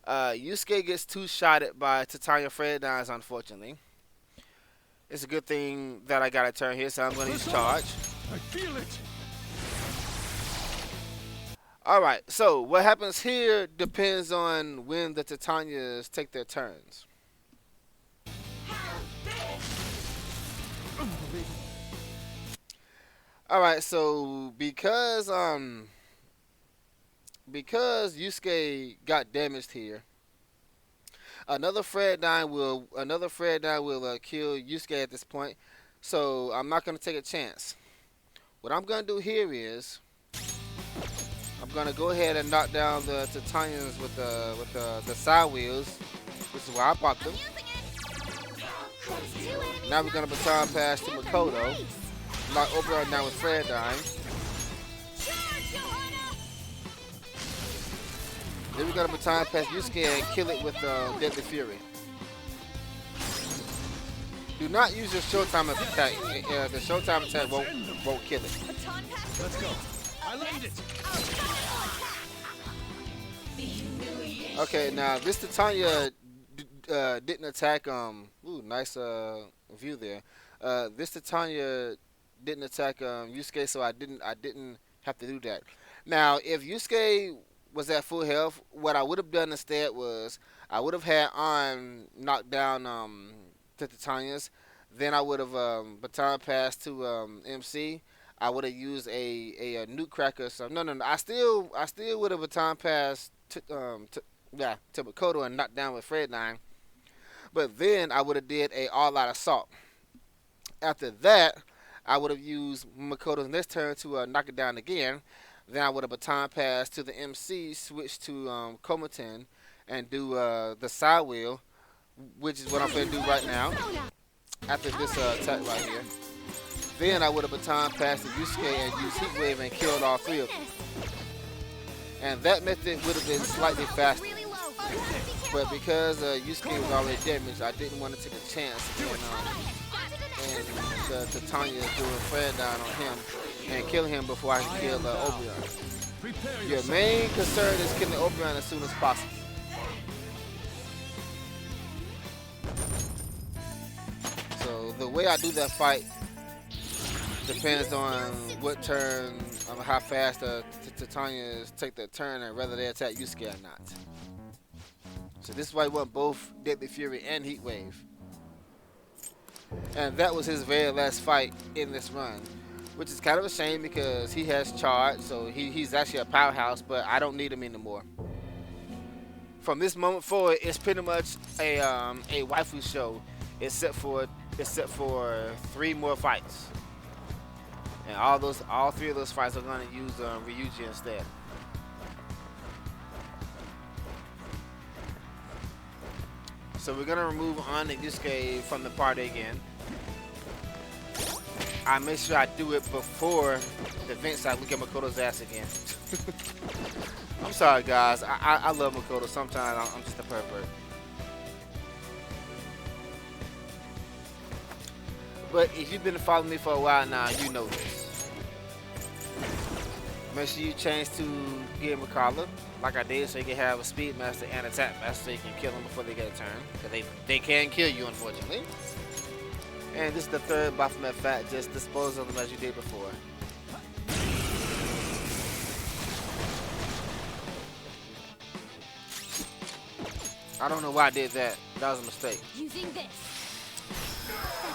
A: Yusuke gets 2-shotted by Titania Fredines, unfortunately. It's a good thing that I got a turn here, so I'm going to use charge.
D: I feel it.
A: Alright, so what happens here depends on when the Titanias take their turns. Alright, so because Yusuke got damaged here, another Fredine will kill Yusuke at this point. So I'm not gonna take a chance. What I'm gonna do here is I'm gonna go ahead and knock down the Titanians with the side wheels, which is why I popped them. Now we're gonna baton pass to Makoto. Knock Oberon down with Fredine. Then we're gonna baton pass Yusuke and kill it with Deadly Fury. Do not use your Showtime attack. The Showtime attack won't kill it.
C: Let's go. I learned it.
A: Okay, now this Titania didn't attack. Ooh, nice view there. This Titania didn't attack Yusuke, so I didn't have to do that. Now, if Yusuke was at full health, what I would have done instead was I would have had on knock down the Titanias. Then I would have baton passed to MC. I would have used a nuke cracker. So no. I still would have baton passed to Makoto and knocked down with Fredline. But then I would have did a all-out assault. After that, I would have used Makoto's next turn to knock it down again. Then I would have baton passed to the MC, switch to Komaten, and do the side wheel, which is what I'm going to do right now. After this attack right here. Then I would have baton passed to Yusuke and used Heat Wave and killed all 3 of them. And that method would have been slightly faster. But because Yusuke was already damaged, I didn't want to take a chance and the Titania doing Fredine on him and kill him before I can kill Oberon. Your main concern is killing Oberon as soon as possible. So the way I do that fight depends on what turn, how fast the Titanias take their turn and whether they attack Yusuke or not. So this is why he won both Deadly Fury and Heat Wave. And that was his very last fight in this run, which is kind of a shame because he has charge, so he's actually a powerhouse, but I don't need him anymore. from this moment forward, it's pretty much a waifu show, except for 3 more fights, and all 3 of those fights are gonna use Ryuji instead. So we're gonna remove An and Yusuke from the party again. I make sure I do it before the event so I look at Makoto's ass again. I'm sorry, guys. I love Makoto. Sometimes I'm just a pervert. But if you've been following me for a while now, you know this. Make sure you change to Gear Makala, like I did, so you can have a Speed Master and Attack Master so you can kill them before they get a turn. Because they can kill you, unfortunately. And this is the 3rd Baphomet Fat. Just dispose of them as you did before. I don't know why I did that. That was a mistake.
B: Using this.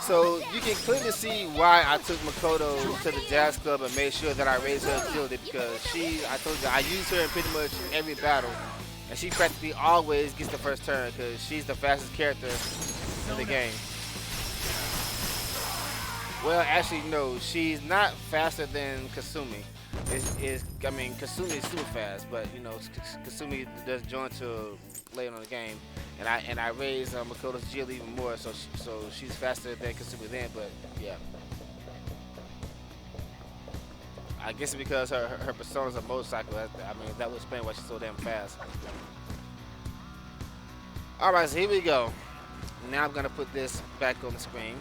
A: So you can clearly see why I took Makoto to the jazz club and made sure that I raised her and killed it, because I told you, I use her in pretty much every battle, and she practically always gets the first turn because she's the fastest character in the game. Well, actually, no, she's not faster than Kasumi. Kasumi is super fast, but you know, Kasumi does join to later on the game, and I raised Makoto's GL even more, so she's faster than Kasumi then. But yeah, I guess because her persona's a motorcycle. That would explain why she's so damn fast. All right, so here we go. Now I'm gonna put this back on the screen.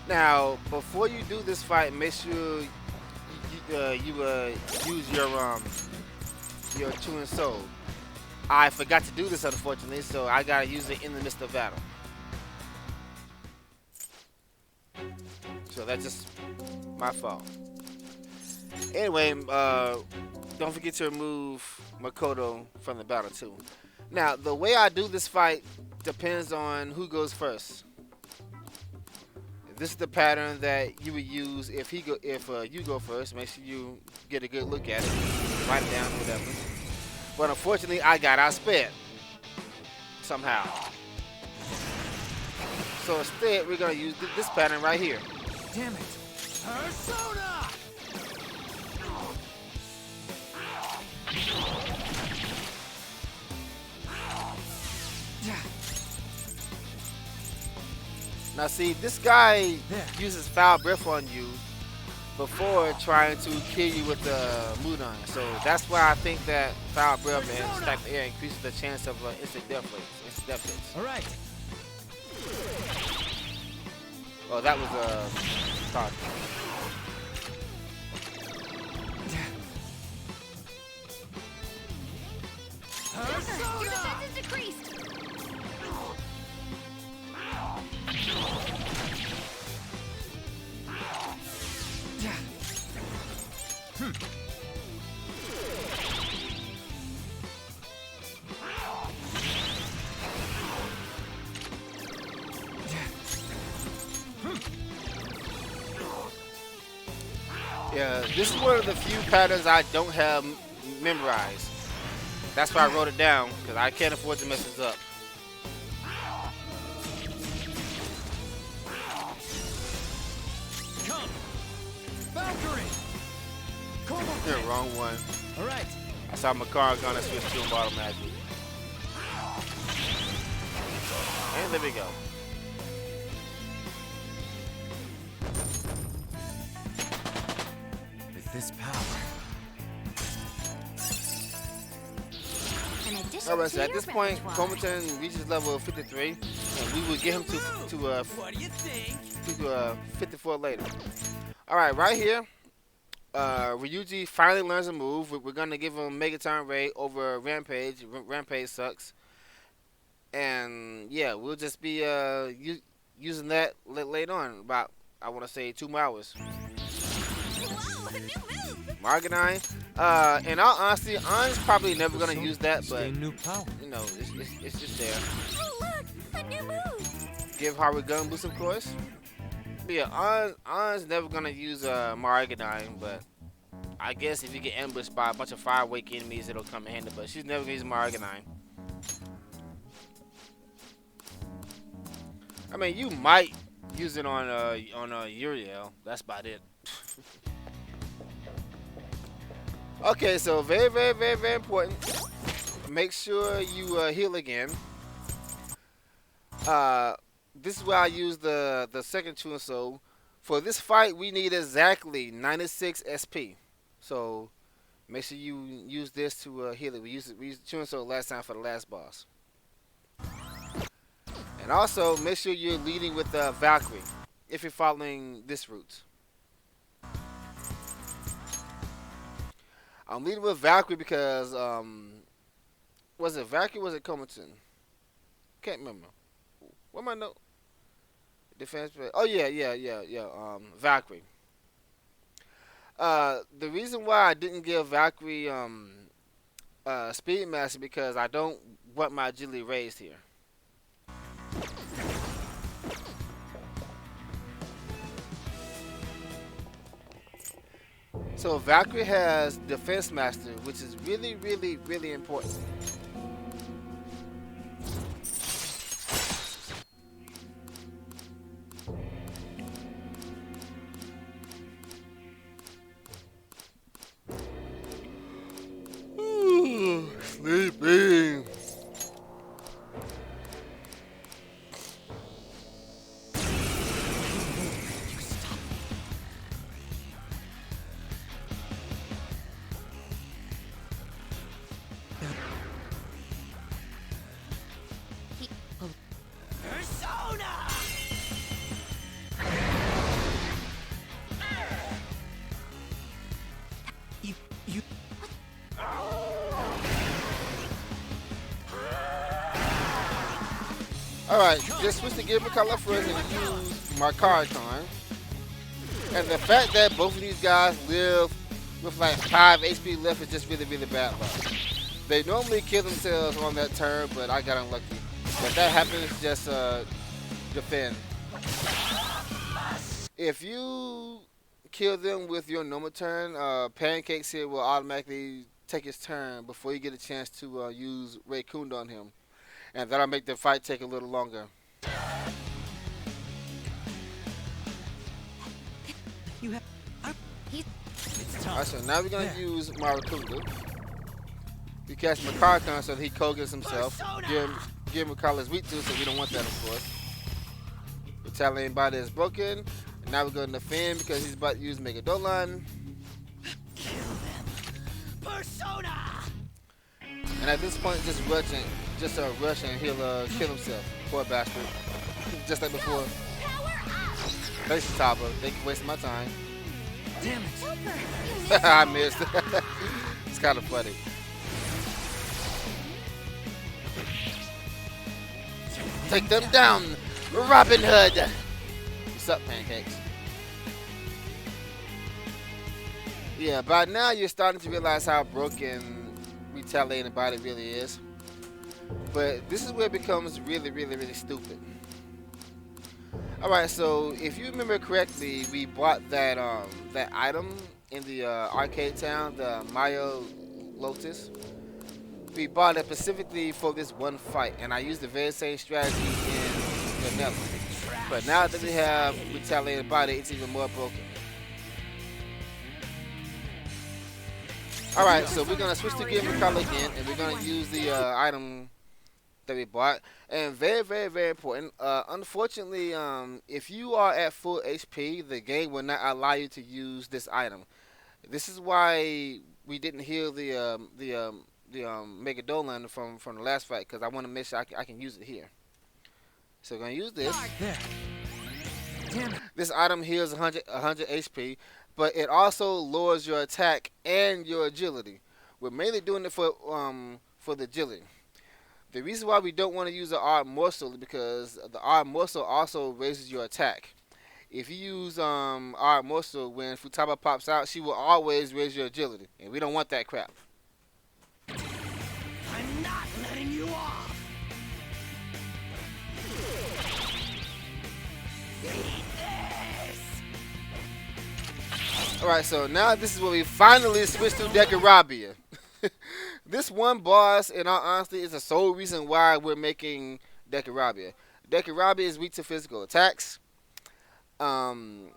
A: Now, before you do this fight, make sure you use your Chewing Soul. I forgot to do this, unfortunately, so I gotta use it in the midst of battle. So that's just my fault. Anyway, don't forget to remove Makoto from the battle too. Now, the way I do this fight depends on who goes first. This is the pattern that you would use if you go first. Make sure you get a good look at it, write it down, whatever. But unfortunately, I got outsped somehow. So instead, we're gonna use this pattern right here.
C: Damn it. Persona!
A: Now see, this guy uses foul breath on you before trying to kill you with the Mudan. So that's why I think that foul breath and stack the air increases the chance of instant death hits.
C: All right.
A: Oh, that was a thought.
B: Your defense is decreased.
A: Yeah, this is one of the few patterns I don't have memorized. That's why I wrote it down, because I can't afford to mess this up.
C: Come. Valkyrie.
A: Yeah, wrong one.
C: All right.
A: I saw my car gonna switch to him automatically. And there we go.
C: With this power.
A: Alright, so at this point, Comerton reaches level 53, and we will get him to
C: What do you think?
A: 54 later. Alright, right here, Ryuji finally learns a move. We're gonna give him Megaton Ray over Rampage. Rampage sucks. And yeah, we'll just be using that later on, about, I want to say, 2 more hours.
B: Whoa, a new move.
A: Marganine, in all honesty, An's probably never gonna use that, but
C: New power.
A: you know, it's just there.
B: Oh, look, a new move.
A: Give Haru Gun Boost, of course. But yeah, An's never gonna use Marganine, but I guess if you get ambushed by a bunch of fire wake enemies, it'll come in handy. But she's never gonna use my Arcanine. I mean, you might use it on Uriel. That's about it. Okay, so very important. Make sure you heal again. This is where I use the second chewing soul. For this fight, we need exactly 96 SP. So make sure you use this to heal it. We used the chewing soul last time for the last boss. And also make sure you're leading with Valkyrie if you're following this route. I'm leading with Valkyrie because was it Valkyrie or was it Comerton? Can't remember. What am I know? Defense play. Oh yeah. Valkyrie. The reason why I didn't give Valkyrie Speed Master because I don't want my agility raised here. So Valkyrie has Defense Master, which is really important. Sleeping.
C: Persona! You.
A: Alright, just switch to Give Me Color first and use my card con. And the fact that both of these guys live with like 5 HP left is just really bad luck. They normally kill themselves on that turn, but I got unlucky. If that happens, just defend. If you kill them with your normal turn, Pancakes here will automatically take his turn before you get a chance to use Raikunda on him. And that'll make the fight take a little longer.
C: You have. It's
A: Alright,
C: tough.
A: so now we're gonna use Maracunda. We cast Makarkon so that he Kogas himself. Give him Makala's weak to, so we don't want that, of course. Retaliating body is broken. And now we're going to defend because he's about to use Megadolan.
C: Kill them. Persona!
A: And at this point, just rush and he'll kill himself. Poor bastard. Just like before. Thanks, Taba. Thank you for wasting my time.
C: Damn it.
B: Super.
A: I missed. It's kind of funny. Take them down, Robin Hood. What's up, Pancakes? Yeah, by now you're starting to realize how broken Retaliating Body really is. But this is where it becomes really stupid. Alright, so if you remember correctly, we bought that that item in the arcade town, the Mayo Lotus. We bought it specifically for this one fight, and I used the very same strategy in Vanilla. But now that we have Retaliated Body, it's even more broken. Alright, so we're going to switch to Give Me Color again, and we're going to use the item that we bought. And very important. Unfortunately, if you are at full HP, the game will not allow you to use this item. This is why we didn't heal the Megadolan from the last fight, because I want to make sure I can use it here. So we're gonna use this.
C: There. Damn it.
A: This item heals 100 HP, but it also lowers your attack and your agility. We're mainly doing it for the agility. The reason why we don't want to use the Art Morsel is because the Art Morsel also raises your attack. If you use Art Morsel, when Futaba pops out, she will always raise your agility, and we don't want that crap.
C: I'm not letting you off. Eat this.
A: Alright, so now this is where we finally switch to Darkkefka. This one boss, in all honesty, is the sole reason why we're making Darkkefka. Darkkefka is weak to physical attacks. Um,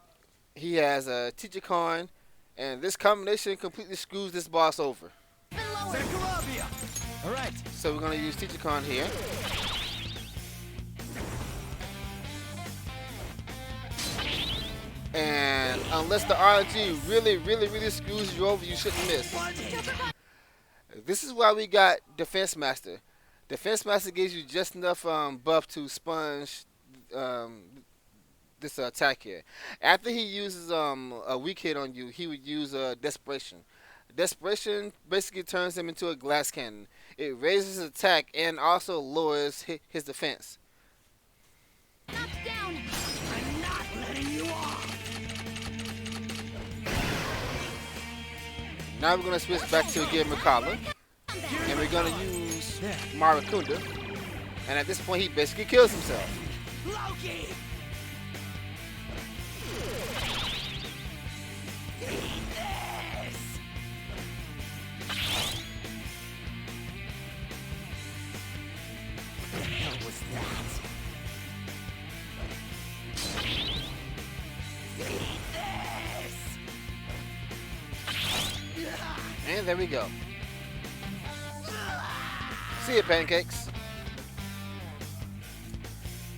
A: he has a teacher coin, and this combination completely screws this boss over.
C: Darkkefka! Alright.
A: So we're gonna use teacher coin here. And unless the RNG really screws you over, you shouldn't miss. This is why we got Defense Master. Defense Master gives you just enough buff to sponge um, this attack here. After he uses a weak hit on you, he would use Desperation. Desperation basically turns him into a glass cannon. It raises his attack and also lowers his defense.
B: Knocked down.
C: I'm not letting you off!
A: Now we're going to switch back to Gear McCullough. And we're going to use Marakunda. And at this point, he basically kills himself.
C: Loki! Eat this! What the hell was that? Eat this!
A: And there we go. See ya, pancakes.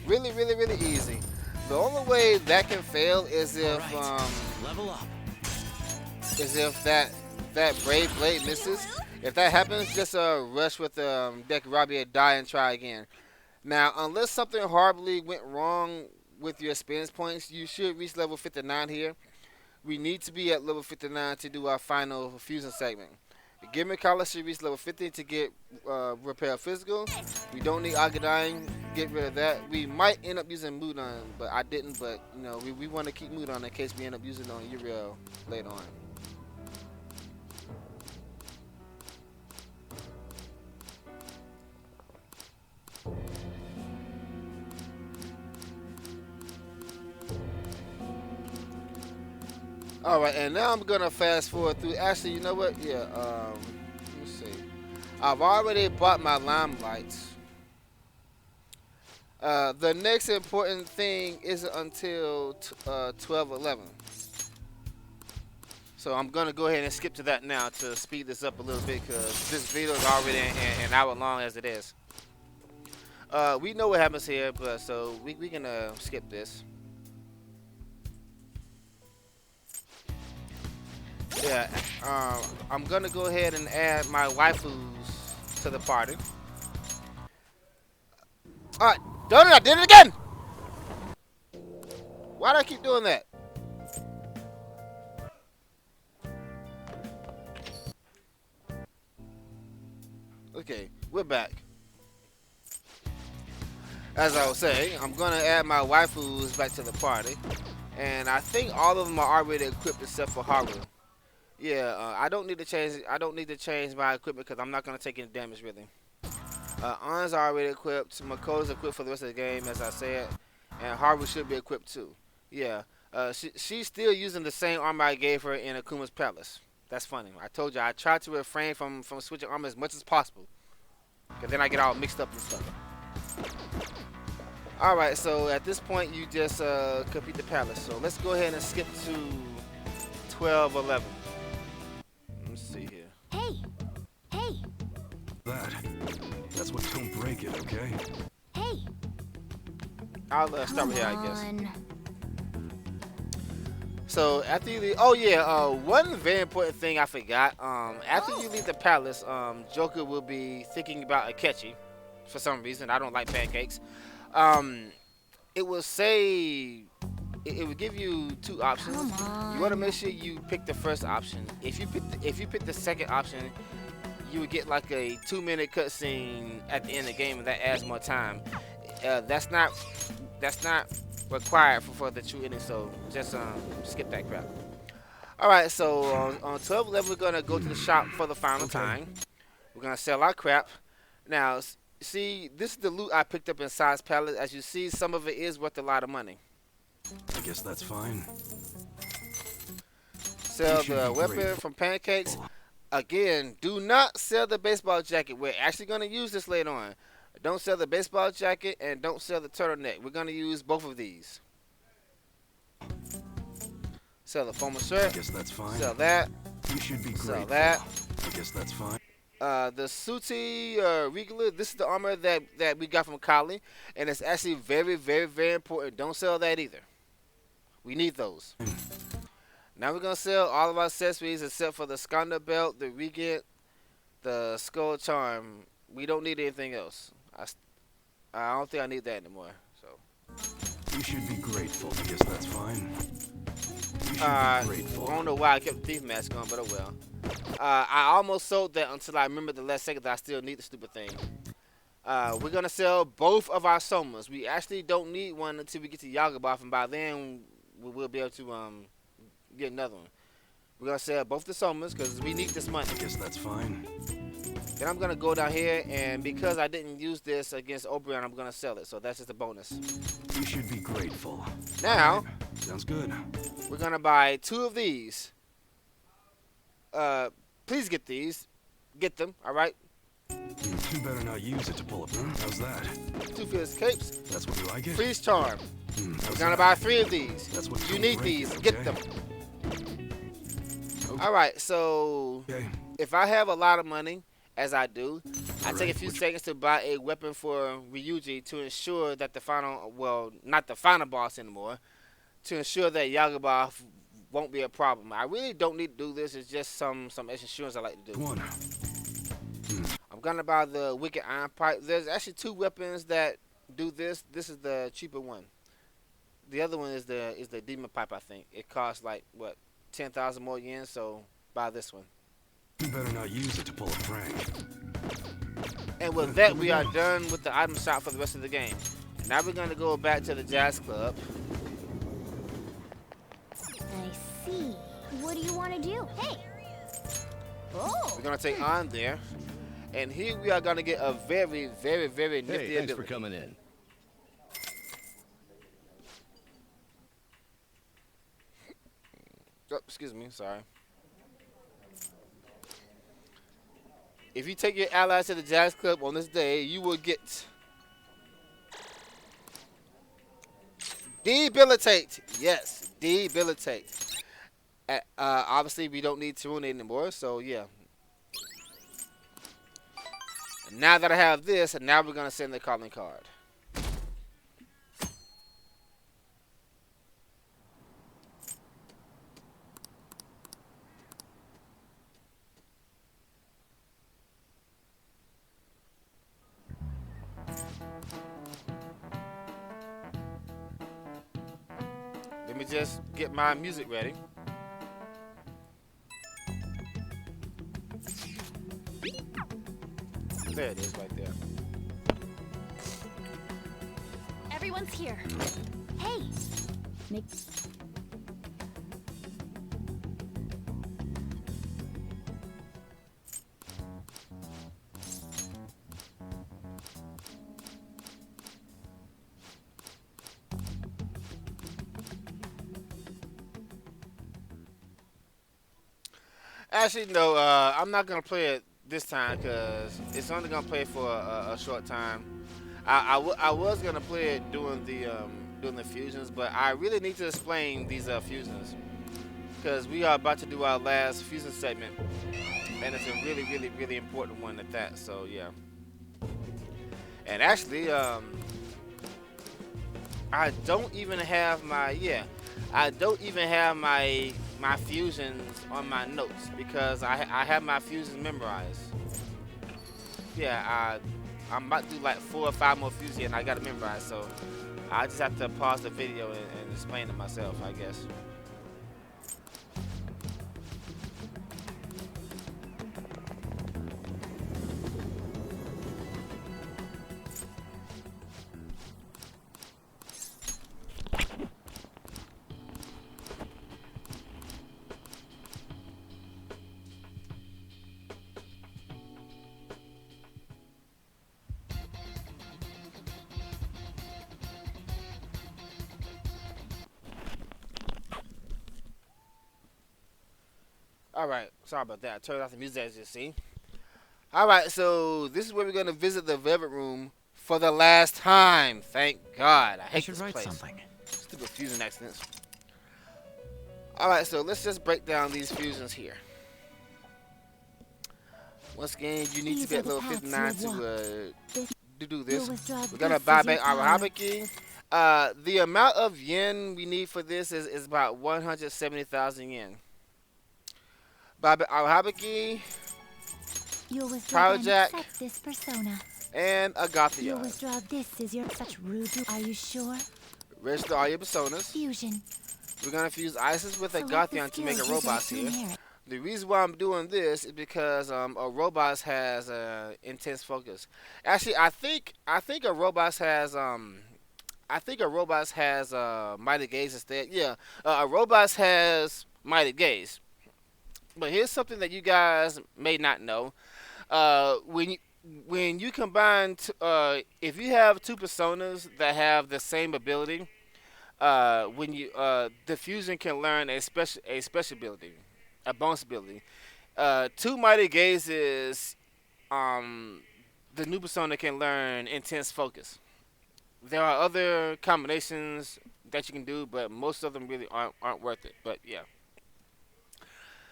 A: Really easy. The only way that can fail is if
C: Level up.
A: that Brave Blade misses. If that happens, just rush with Darkkefka, die and try again. Now, unless something horribly went wrong with your experience points, you should reach level 59 here. We need to be at level 59 to do our final fusion segment. Give McCullough should reach level 50 to get repair physical. We don't need Agadine, get rid of that. We might end up using Mudon, but I didn't. But you know, we want to keep Mudon in case we end up using it on Uriel later on. All right, and now I'm gonna fast forward through. Actually, you know what? Yeah. Let me see. I've already bought my limelights. The next important thing isn't until 12:11. So I'm gonna go ahead and skip to that now to speed this up a little bit because this video is already an hour long as it is. We know what happens here, but so we can skip this. Yeah, I'm gonna go ahead and add my waifus to the party. Alright, done it, I did it again! Why do I keep doing that? Okay, we're back. As I was saying, I'm gonna add my waifus back to the party. And I think all of them are already equipped except for Haru. Yeah, I don't need to change my equipment because I'm not gonna take any damage really. An's already equipped. Mako's equipped for the rest of the game, as I said, and Haru should be equipped too. Yeah, she's still using the same armor I gave her in Akuma's Palace. That's funny. I told you I tried to refrain from switching armor as much as possible, because then I get all mixed up and stuff. All right, so at this point you just complete the palace. So let's go ahead and skip to 12:11. Let's see here.
B: Hey,
D: That's what don't break it, okay?
B: hey.
A: I'll start with here, I guess.
B: On.
A: So after you leave, oh yeah, one very important thing I forgot. After you leave the palace, Joker will be thinking about Akechi for some reason. I don't like pancakes. It will say it will give you two options. You want to make sure you pick the first option. If you pick the second option, you would get like a 2-minute cutscene at the end of the game, and that adds more time. That's not required for the true ending, so just skip that crap. Alright, so on 12:11 we're gonna go to the shop for the final time. We're gonna sell our crap. Now see, this is the loot I picked up inside Palace. As you see, some of it is worth a lot of money.
D: I guess that's fine.
A: sell the weapon from Pancakes. Again, do not sell the baseball jacket. We're actually going to use this later on. Don't sell the baseball jacket and don't sell the turtleneck. We're going to use both of these. Sell the formal shirt.
E: I guess that's fine.
A: Sell that.
E: You should be grateful.
A: Sell that.
E: I guess that's fine.
A: The Suti Regular, this is the armor that we got from Kali, and it's actually very, very, very important. Don't sell that either. We need those. Now we're going to sell all of our accessories except for the Skanda belt, the Regent, the Skull Charm. We don't need anything else. I don't think I need that anymore. So
E: You should be grateful. I guess that's fine. You should be grateful.
A: I don't know why I kept the thief mask on, but oh well. I almost sold that until I remembered the last second that I still need the stupid thing. We're going to sell both of our Somas. We actually don't need one until we get to Yagaboth, and by then we'll be able to get another one. We're going to sell both the Somas because we need this money.
E: I guess that's fine.
A: Then I'm going to go down here, and because I didn't use this against Oberon, I'm going to sell it. So that's just a bonus.
E: You should be grateful.
A: Now,
E: right. Sounds good.
A: we're going to buy 2 of these. Please get these. Get them, all right?
E: You better not use it to pull up. How's that?
A: 2 fierce capes.
E: That's what you like it?
A: Freeze charm.
E: How's
A: We're going to
E: that?
A: buy 3 of these.
E: That's what
A: You
E: don't
A: need
E: break
A: these.
E: it,
A: Get
E: okay?
A: them.
E: Okay.
A: All right, so
E: Okay.
A: if I have a lot of money, as I do, I take a few seconds to buy a weapon for Ryuji to ensure that the final, well, not the final boss anymore, to ensure that Yagaboth won't be a problem. I really don't need to do this. It's just some extra insurance I like to do.
E: One.
A: I'm gonna buy the Wicked Iron Pipe. There's actually 2 weapons that do this. This is the cheaper one. The other one is the Demon Pipe. I think it costs like what 10,000 more yen. So buy this one.
E: You better not use it to pull a prank.
A: And with that, we are done with the item shop for the rest of the game. Now we're gonna go back to the jazz club.
B: I see. What do you want to do? Hey! Oh!
A: We're gonna take on there, and here we are gonna get a very, very, very nifty
C: Hey, thanks
A: ability.
C: for coming in.
A: Oh, excuse me, sorry. If you take your allies to the jazz club on this day, you will get debilitate. Yes, debilitate. Obviously, we don't need Taruna anymore, so yeah. Now that I have this, and now we're gonna send the calling card. Let me just get my music ready. There it is right there.
B: Everyone's here. Hey! Make...
A: Actually, no, I'm not going to play it this time because it's only going to play for a short time. I was going to play it doing the fusions, but I really need to explain these fusions because we are about to do our last fusion segment, and it's a really, really, really important one at that, so yeah. And actually, I don't even have my, I don't even have my fusions on my notes because I have my fusions memorized. Yeah, I'm about to do like 4 or 5 more fusions and I got to memorize, so I just have to pause the video and explain it myself, I guess. Alright, sorry about that. I turned off the music as you see. Alright, so this is where we're gonna visit the Velvet Room for the last time. Thank God. I
E: I
A: hate
E: should
A: this
E: write
A: place.
E: something.
A: Stupid fusion accidents. Alright, so let's just break down these fusions here. Once again, you need to be at level 59 to do this. We're gonna buy back our Habaki. The amount of yen we need for this is about 170,000 yen. Buy back our Habaki,
B: You'll withdraw
A: Power
B: and
A: Jack.
B: accept this persona.
A: and a
B: You'll
A: Gothia.
B: withdraw this as your such rude. Are you sure?
A: Register all your personas.
B: Fusion.
A: We're gonna fuse Isis with a
B: Select the
A: Gothion to make a
B: skills you'd like
A: robot
B: to
A: here.
B: inherit.
A: The reason why I'm doing this is because a robots has intense focus. Actually, I think a robots has mighty gaze instead. Yeah, a robots has mighty gaze. But here's something that you guys may not know. When you combine, if you have two personas that have the same ability, when you the fusion can learn a special ability, a bonus ability. Two mighty gazes, um, the new persona can learn intense focus. There are other combinations that you can do, but most of them really aren't worth it. But yeah.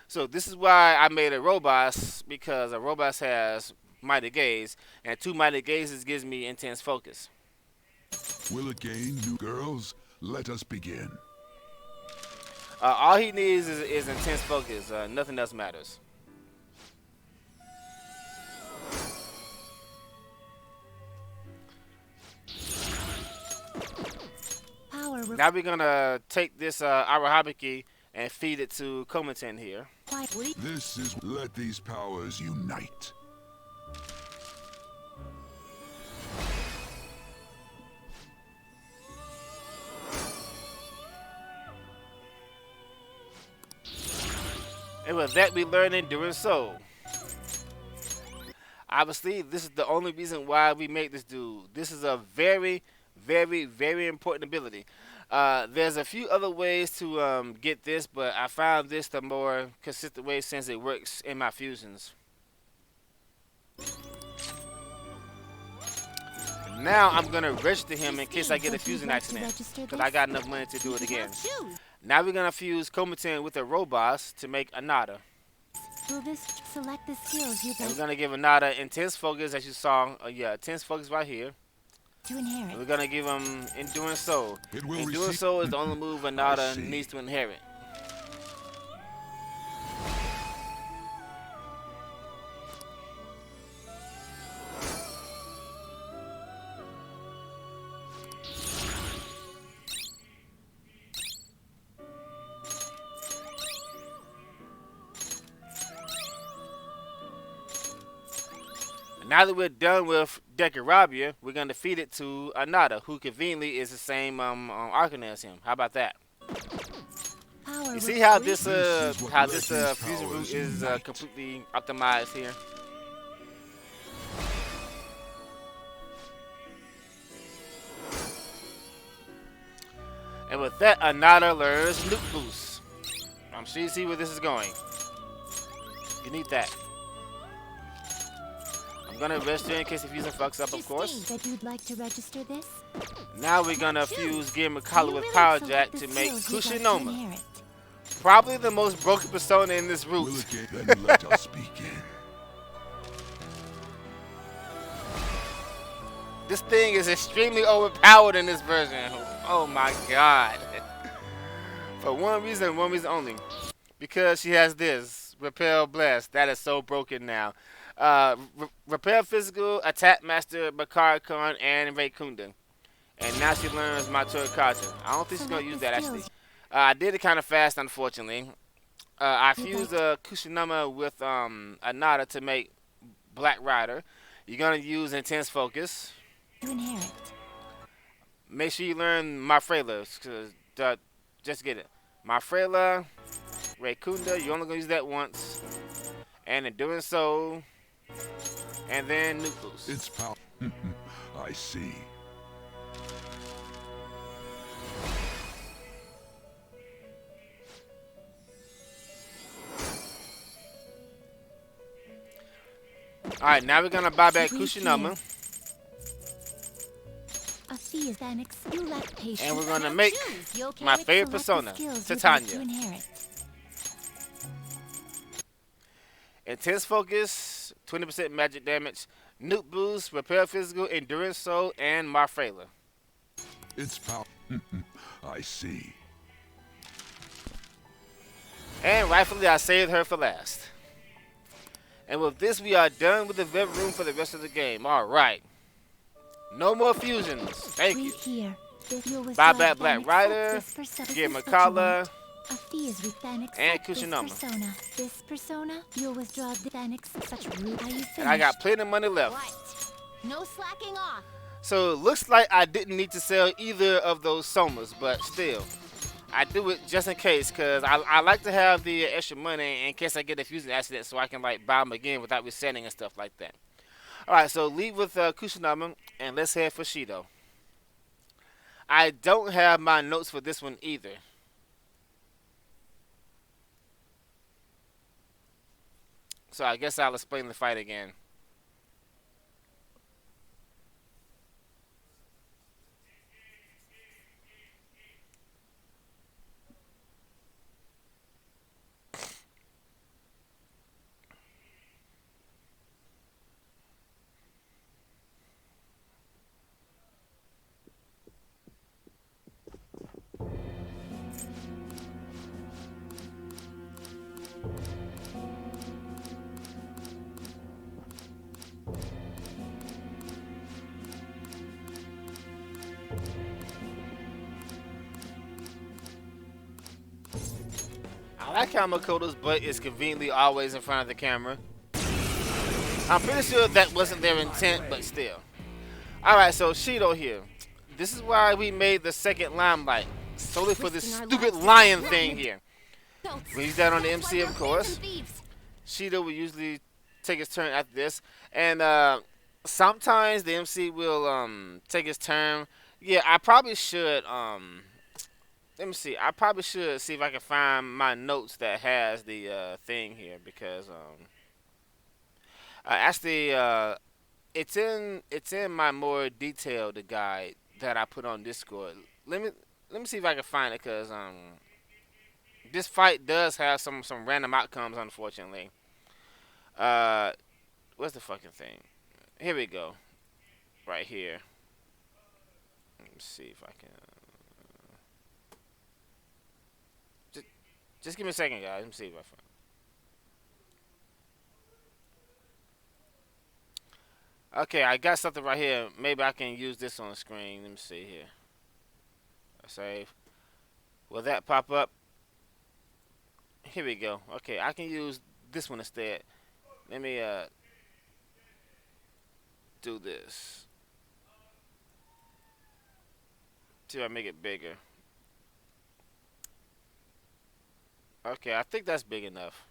A: So this is why I made a Robos, because a Robos has mighty gaze, and two mighty gazes gives me intense focus.
D: Will it gain new girls? Let us begin.
A: All he needs is intense focus. Nothing else matters.
B: Power
A: Now we're gonna take this Arahabiki and feed it to Komaten here.
B: required.
D: This is let these powers unite.
A: And with that, we learn in doing so. Obviously, this is the only reason why we make this dude. This is a very, very, very important ability. There's a few other ways to get this, but I found this the more consistent way since it works in my fusions. Now I'm gonna register him in case I get a fusion accident, because I got enough money to do it again.
B: Choose.
A: Now we're gonna fuse Komaten with a Robos to make Anada.
B: Will this select the skills you'd
A: And we're
B: like
A: gonna give Anada intense focus, as you saw. Yeah, intense focus right here.
B: to
A: And
B: inherit?
A: we're gonna give him Endurance Soul.
D: It will
A: Endurance
D: receive.
A: Soul is the only move Anada
D: see.
A: needs to inherit. Now that we're done with Darkkefka, we're gonna feed it to Anada, who conveniently is the same Arcana as him. How about that?
B: Power
A: You see how
B: required.
A: this fusion root is completely optimized here. And with that, Anada learns Nuke Boost. I'm sure you see where this is going. You need that. I'm gonna register in case the fusion fucks up, of
B: Just
A: course.
B: think that you'd like to register this?
A: Now we're gonna fuse Gear Makala
B: You
A: with
B: really
A: Power
B: select
A: Jack
B: the
A: to make
B: skills you'd like to
A: Kushinoma.
B: inherit.
A: Probably the most broken persona in this
D: Will
A: route.
D: it gain? Then let us begin.
A: This thing is extremely overpowered in this version. Oh my god. For one reason only. Because she has this. Repel Blast. That is so broken now. Repel Physical, Attack Master, Bakar Khan, and Raikunda. And now she learns Mature Kaja. I don't think she's going to use that actually. I did it kind of fast, unfortunately. I fused Kushinama with Anada to make Black Rider. You're going to use Intense Focus.
B: To inherit.
A: Make sure you learn Mafrela, because just get it. Mafrela, Raikunda, you're only going to use that once. And in doing so, and then Nuke Boost.
D: It's power. I see.
A: Alright, now we're gonna buy back
B: Wait
A: Kushinama.
B: A fee is an you lack patience.
A: And we're gonna
B: Now
A: make
B: choose. You'll
A: my
B: carry
A: favorite
B: select the
A: persona,
B: skills you'd like
A: Titania.
B: to inherit.
A: Intense focus, 20% magic damage, nuke boost, repair physical, endurance soul, and Marfrela.
D: It's power. I see.
A: And rightfully, I saved her for last. And with this, we are done with the vent room for the rest of the game. Alright. No more fusions. Thank you.
B: Read here. If you'll
A: Buy
B: withdraw
A: back
B: then
A: Black
B: accept
A: Rider,
B: this persona.
A: get
B: This is what you
A: Makala,
B: want. A fee is with then accept
A: and
B: this
A: Kushinama.
B: persona. This persona, you'll withdraw then accept such rude. Are you finished?
A: And I got plenty of money left.
B: What? No slacking off.
A: So it looks like I didn't need to sell either of those somas, but still. I do it just in case, because I like to have the extra money in case I get a fusing accident so I can like buy them again without resetting and stuff like that. Alright, so leave with Kushinama, and let's head for Shido. I don't have my notes for this one either. So I guess I'll explain the fight again. I like how Makoto's butt is conveniently always in front of the camera. I'm pretty sure that wasn't their intent, but still. Alright, so Shido here. This is why we made the second limelight. Solely for this stupid lion thing here. When he's down on the MC, of course. Shido will usually take his turn after this. And sometimes the MC will take his turn. Yeah, I probably should let me see. I probably should see if I can find my notes that has the thing here, because actually it's in my more detailed guide that I put on Discord. Let me see if I can find it, because this fight does have some random outcomes, unfortunately. Where's the fucking thing? Here we go. Right here. Let me see if I can. Just give me a second, guys. Let me see if I find. Okay, I got something right here. Maybe I can use this on the screen. Let me see here. Save. Will that pop up? Here we go. Okay, I can use this one instead. Let me do this. See if I make it bigger. Okay, I think that's big enough.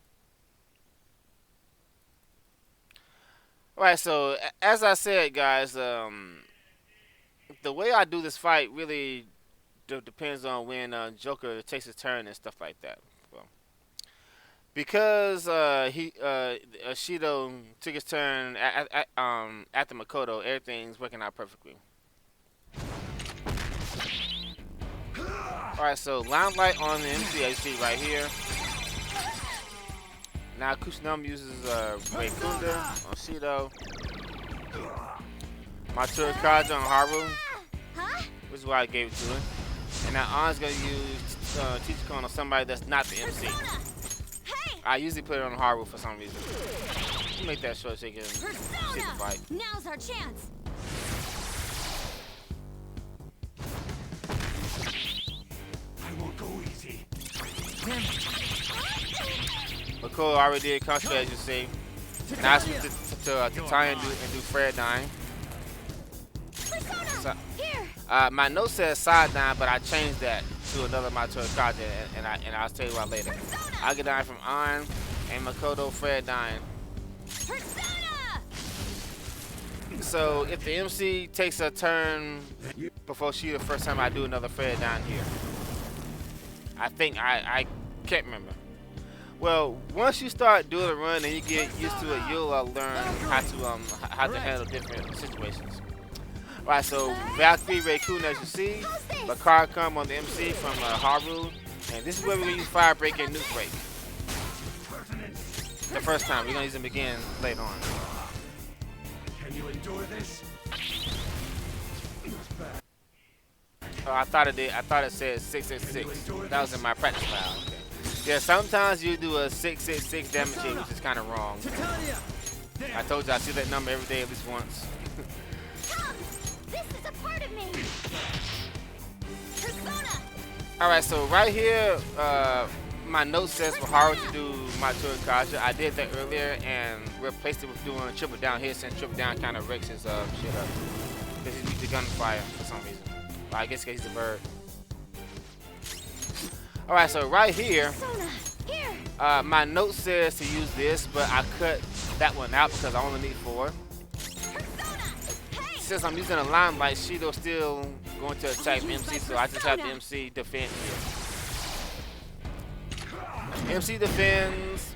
A: Alright, so as I said, guys, the way I do this fight really depends on when Joker takes his turn and stuff like that. Well, because Shido took his turn after Makoto, everything's working out perfectly. Alright, so limelight on the MC, as you see right here. Now Kushinama uses Reikunda on Shido. Matsuri Kaja on Haru, which is why I gave it to him. And now An's gonna use Chichikon on somebody that's not the MC. I usually put it on Haru for some reason. Make that short so you can see the fight.
B: Now's our chance.
C: I won't go easy.
A: Makoto already did Contra, as you see. Now I switch to Tanya and do Fred dying. So, my note says side down, but I changed that to another Matsuri Kaja, and I'll tell you why later. I get down from An and Makoto Fred dying. So if the MC takes a turn before she the first time, I do another Fred down here. I think I can't remember. Well, once you start doing a run and you get used to it, you'll learn how to handle different situations. Alright, so Valkyrie, Raycun, as you see, Bakar come on the MC from Haru, and this is where we're gonna use Fire Break and Nuke Break. The first time, we're gonna use them again later on.
C: Can you endure this?
A: Oh, I thought it did. I thought it said 666. That was in my practice file. Okay. Yeah, sometimes you do a 666 damage hit, which is kind of wrong. I told you I see that number every day at least once.
B: This is a part of me. Persona.
A: All right, so right here, my note says for Haru to do my Darkkefka. I did that earlier and replaced it with doing triple down here since triple down kind of wrecks his shit up because he used the gunfire for some reason. Well, I guess 'cause he's a bird. All right, so right here,
B: Persona. Here.
A: my note says to use this, but I cut that one out because I only need 4.
B: Persona. Hey.
A: Since I'm using a limelight, Shido's still going to attack the MC, so I just have the MC defend here. MC defends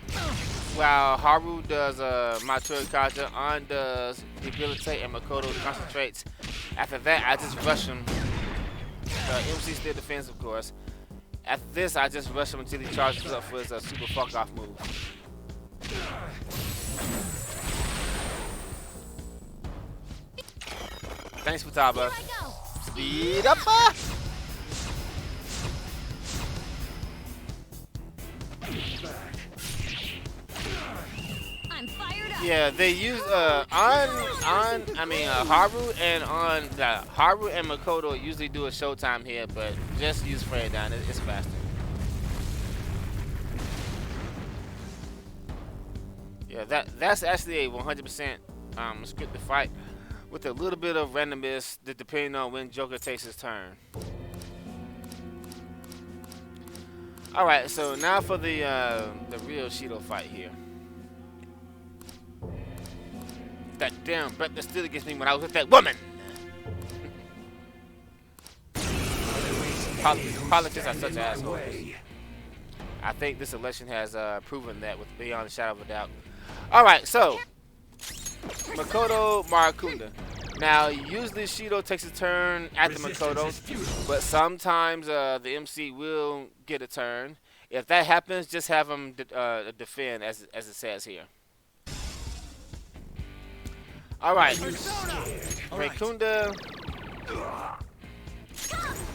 A: while Haru does my Darkkefka, An does debilitate, and Makoto concentrates. After that, I just rush him. MC still defends, of course. After this, I just rush him until he charges up for his super fuck off move. Thanks, Futaba.
B: Here I go.
A: Speed up!
B: I'm fired up.
A: Yeah, they use Haru and Haru and Makoto usually do a showtime here, but just use Fred down. It's faster. Yeah, that's actually a 100% scripted fight with a little bit of randomness depending on when Joker takes his turn. All right, so now for the real Shido fight here. That damn breath that still against me when I was with that woman. Politics are such assholes. I think this election has proven that with beyond a shadow of a doubt. All right, so Makoto Marakunda. Now, usually Shido takes a turn after Makoto, but sometimes the MC will get a turn. If that happens, just have him defend, as it says here. All right, Raikunda,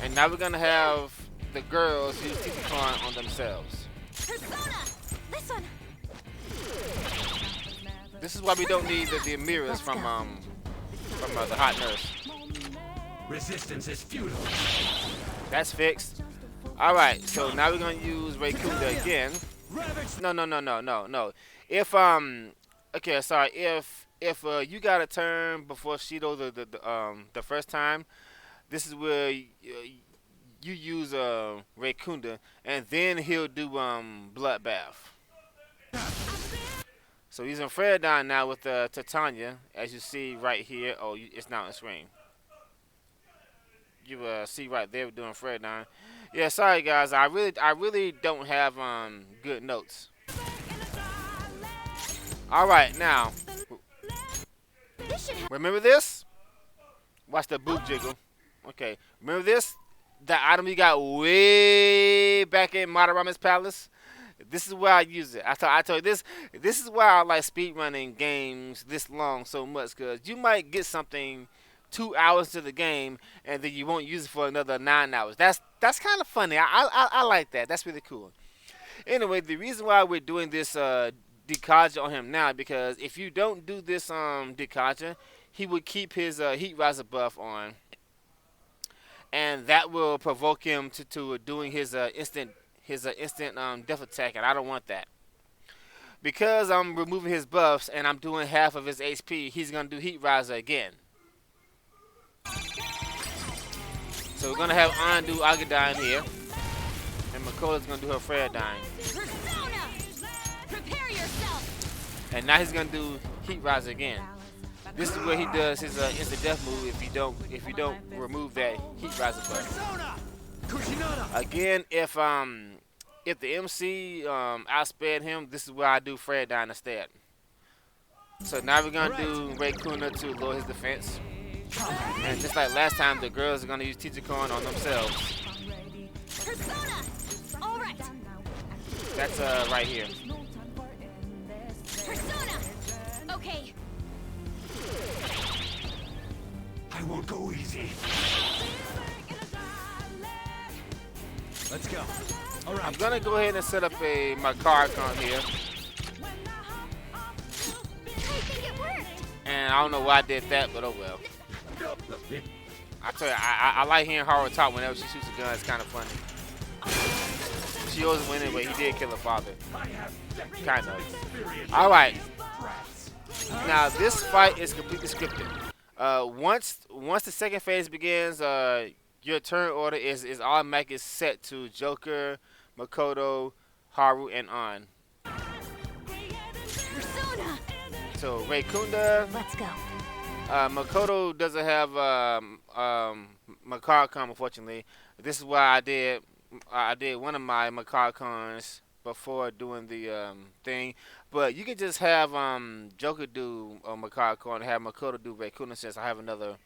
A: and now we're gonna have the girls use Tikukon on themselves.
B: Persona. This one.
A: This is why we don't need the mirrors from the hot nurse.
C: Resistance is futile.
A: That's fixed. All right, so now we're gonna use Raikunda again. No. If okay, sorry. If you got a turn before Shido the first time, this is where you use Raikunda, and then he'll do Bloodbath. So using Fredon now with Titania, as you see right here. Oh, it's not on the screen. You see right there, we're doing Fredon. Yeah, sorry guys, I really don't have good notes. All right, now remember this? Watch the boob jiggle. Okay, remember this? The item you got way back in Madarama's palace. This is where I use it. I told you this. This is why I like speedrunning games this long so much, because you might get something 2 hours to the game and then you won't use it for another 9 hours. That's kind of funny. I like that. That's really cool. Anyway, the reason why we're doing this Darkkefka on him now, because if you don't do this Darkkefka, he would keep his heat riser buff on, and that will provoke him to doing his instant death attack, and I don't want that. Because I'm removing his buffs and I'm doing half of his HP, he's gonna do heat riser again. So we're gonna have An do Agadine here, and Makoto's gonna do her Fredine.
B: Persona. Prepare yourself.
A: And now he's gonna do heat riser again. This is where he does his instant death move if you don't remove that heat riser buff. Again, if if the MC outsped him, this is where I do Fred down instead. So now we're gonna do Ray Kuna to lower his defense. And just like last time, the girls are gonna use Teacher Coin on themselves.
B: Persona! Alright!
A: That's right here.
B: Persona! Okay.
C: I won't go easy.
E: Let's go. All
A: I'm
E: right.
A: gonna go ahead and set up my car icon here.
B: I think it worked!
A: And I don't know why I did that, but oh well. I tell you, I like hearing Haru talk whenever she shoots a gun. It's kind of funny. She always wins anyway. He did kill her father. Kind of. Alright. Now, this fight is completely scripted. Once the second phase begins, your turn order is automatically set to Joker, Makoto, Haru, and On.
B: Persona!
A: So, Ray Kunda,
B: Let's go.
A: Makoto doesn't have Makarcon, unfortunately. This is why I did one of my Makarcons before doing the thing. But you can just have Joker do Makarcon and have Makoto do Raikuna since I have another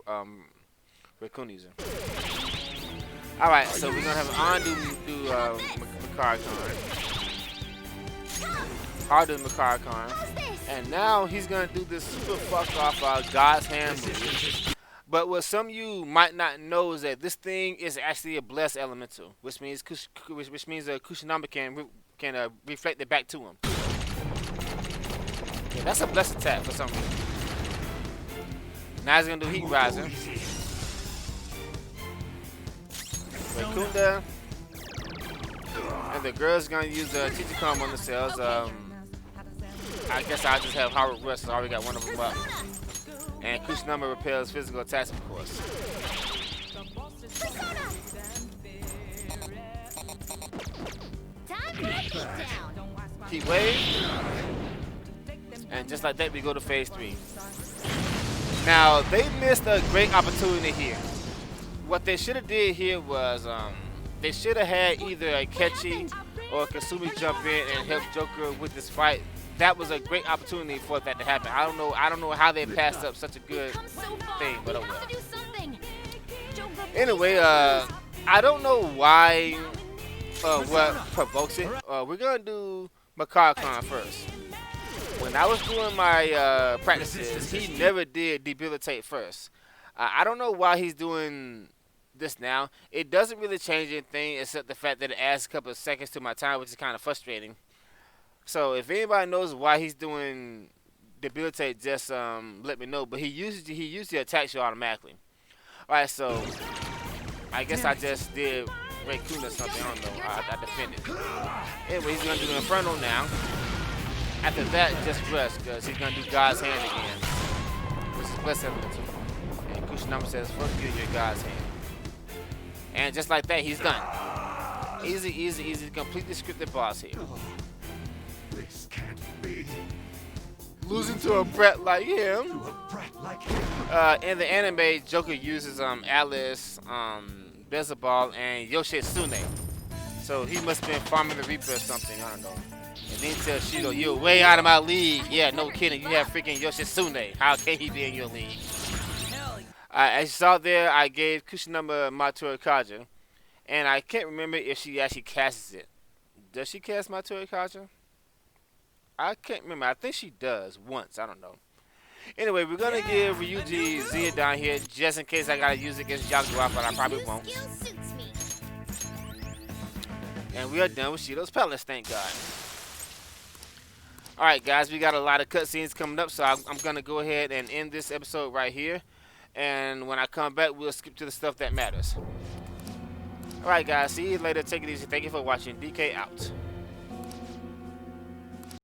A: Raikuna user. Alright, so we're gonna have On do Makarcon. I'll do Makarcon.
B: How's this?
A: And now he's gonna do this super fuck off God's hand move. But what some of you might not know is that this thing is actually a blessed elemental, which means Kushinama can reflect it back to him. Yeah, that's a blessed attack for some reason. Now he's gonna do Heat Rising. Rakunda. And the girl's gonna use Chichikam on themselves. I guess I'll just have Haru Rust. I already got one of them up. And Kushinama repels physical attacks, of course.
B: Persona! Time for a beatdown.
A: Heat Wave. And just like that, we go to phase 3. Now, they missed a great opportunity here. What they should have did here was, they should have had either a Kechi or a Kasumi jump in and help Joker with this fight. That was a great opportunity for that to happen. I don't know how they passed up such a good
B: Come so far.
A: thing, but oh
B: We
A: well.
B: have to do something. Joker,
A: Anyway, I don't know why, what provokes it. We're gonna do Makarcon first. When I was doing my practices, he never did debilitate first. I don't know why he's doing this now. It doesn't really change anything except the fact that it adds a couple of seconds to my time, which is kind of frustrating. So if anybody knows why he's doing debilitate, just let me know. But he usually attacks you automatically. All right, so I guess I just did Raikuna or something. I don't know. I defended. Anyway, he's gonna do the Inferno now. After that, just rest because he's gonna do God's Hand again, which is Blessed Elemental. And Kushinama says, "Fuck you, your God's Hand." And just like that, he's done. Easy, easy, easy. Completely scripted boss here.
C: This can't be.
A: Losing to a brat like him.
C: To a brat like him.
A: In the anime, Joker uses Alice, Bezabal, and Yoshitsune. So he must have been farming the Reaper or something. I don't know. And then he tells Shido, "You're way out of my league." Yeah, no kidding. You have freaking Yoshitsune. How can he be in your league? As you saw there, I gave Kushinama Matori Kaja. And I can't remember if she actually casts it. Does she cast Matori Kaja? I can't remember. I think she does once. I don't know. Anyway, we're going to give Ryuji Zia down here just in case I got to use it against Yakuza, but I probably
B: New
A: won't.
B: skill suits me.
A: And we are done with Shido's Palace, thank God. Alright guys, we got a lot of cutscenes coming up, so I'm going to go ahead and end this episode right here. And when I come back, we'll skip to the stuff that matters. Alright guys, see you later. Take it easy. Thank you for watching. DK out.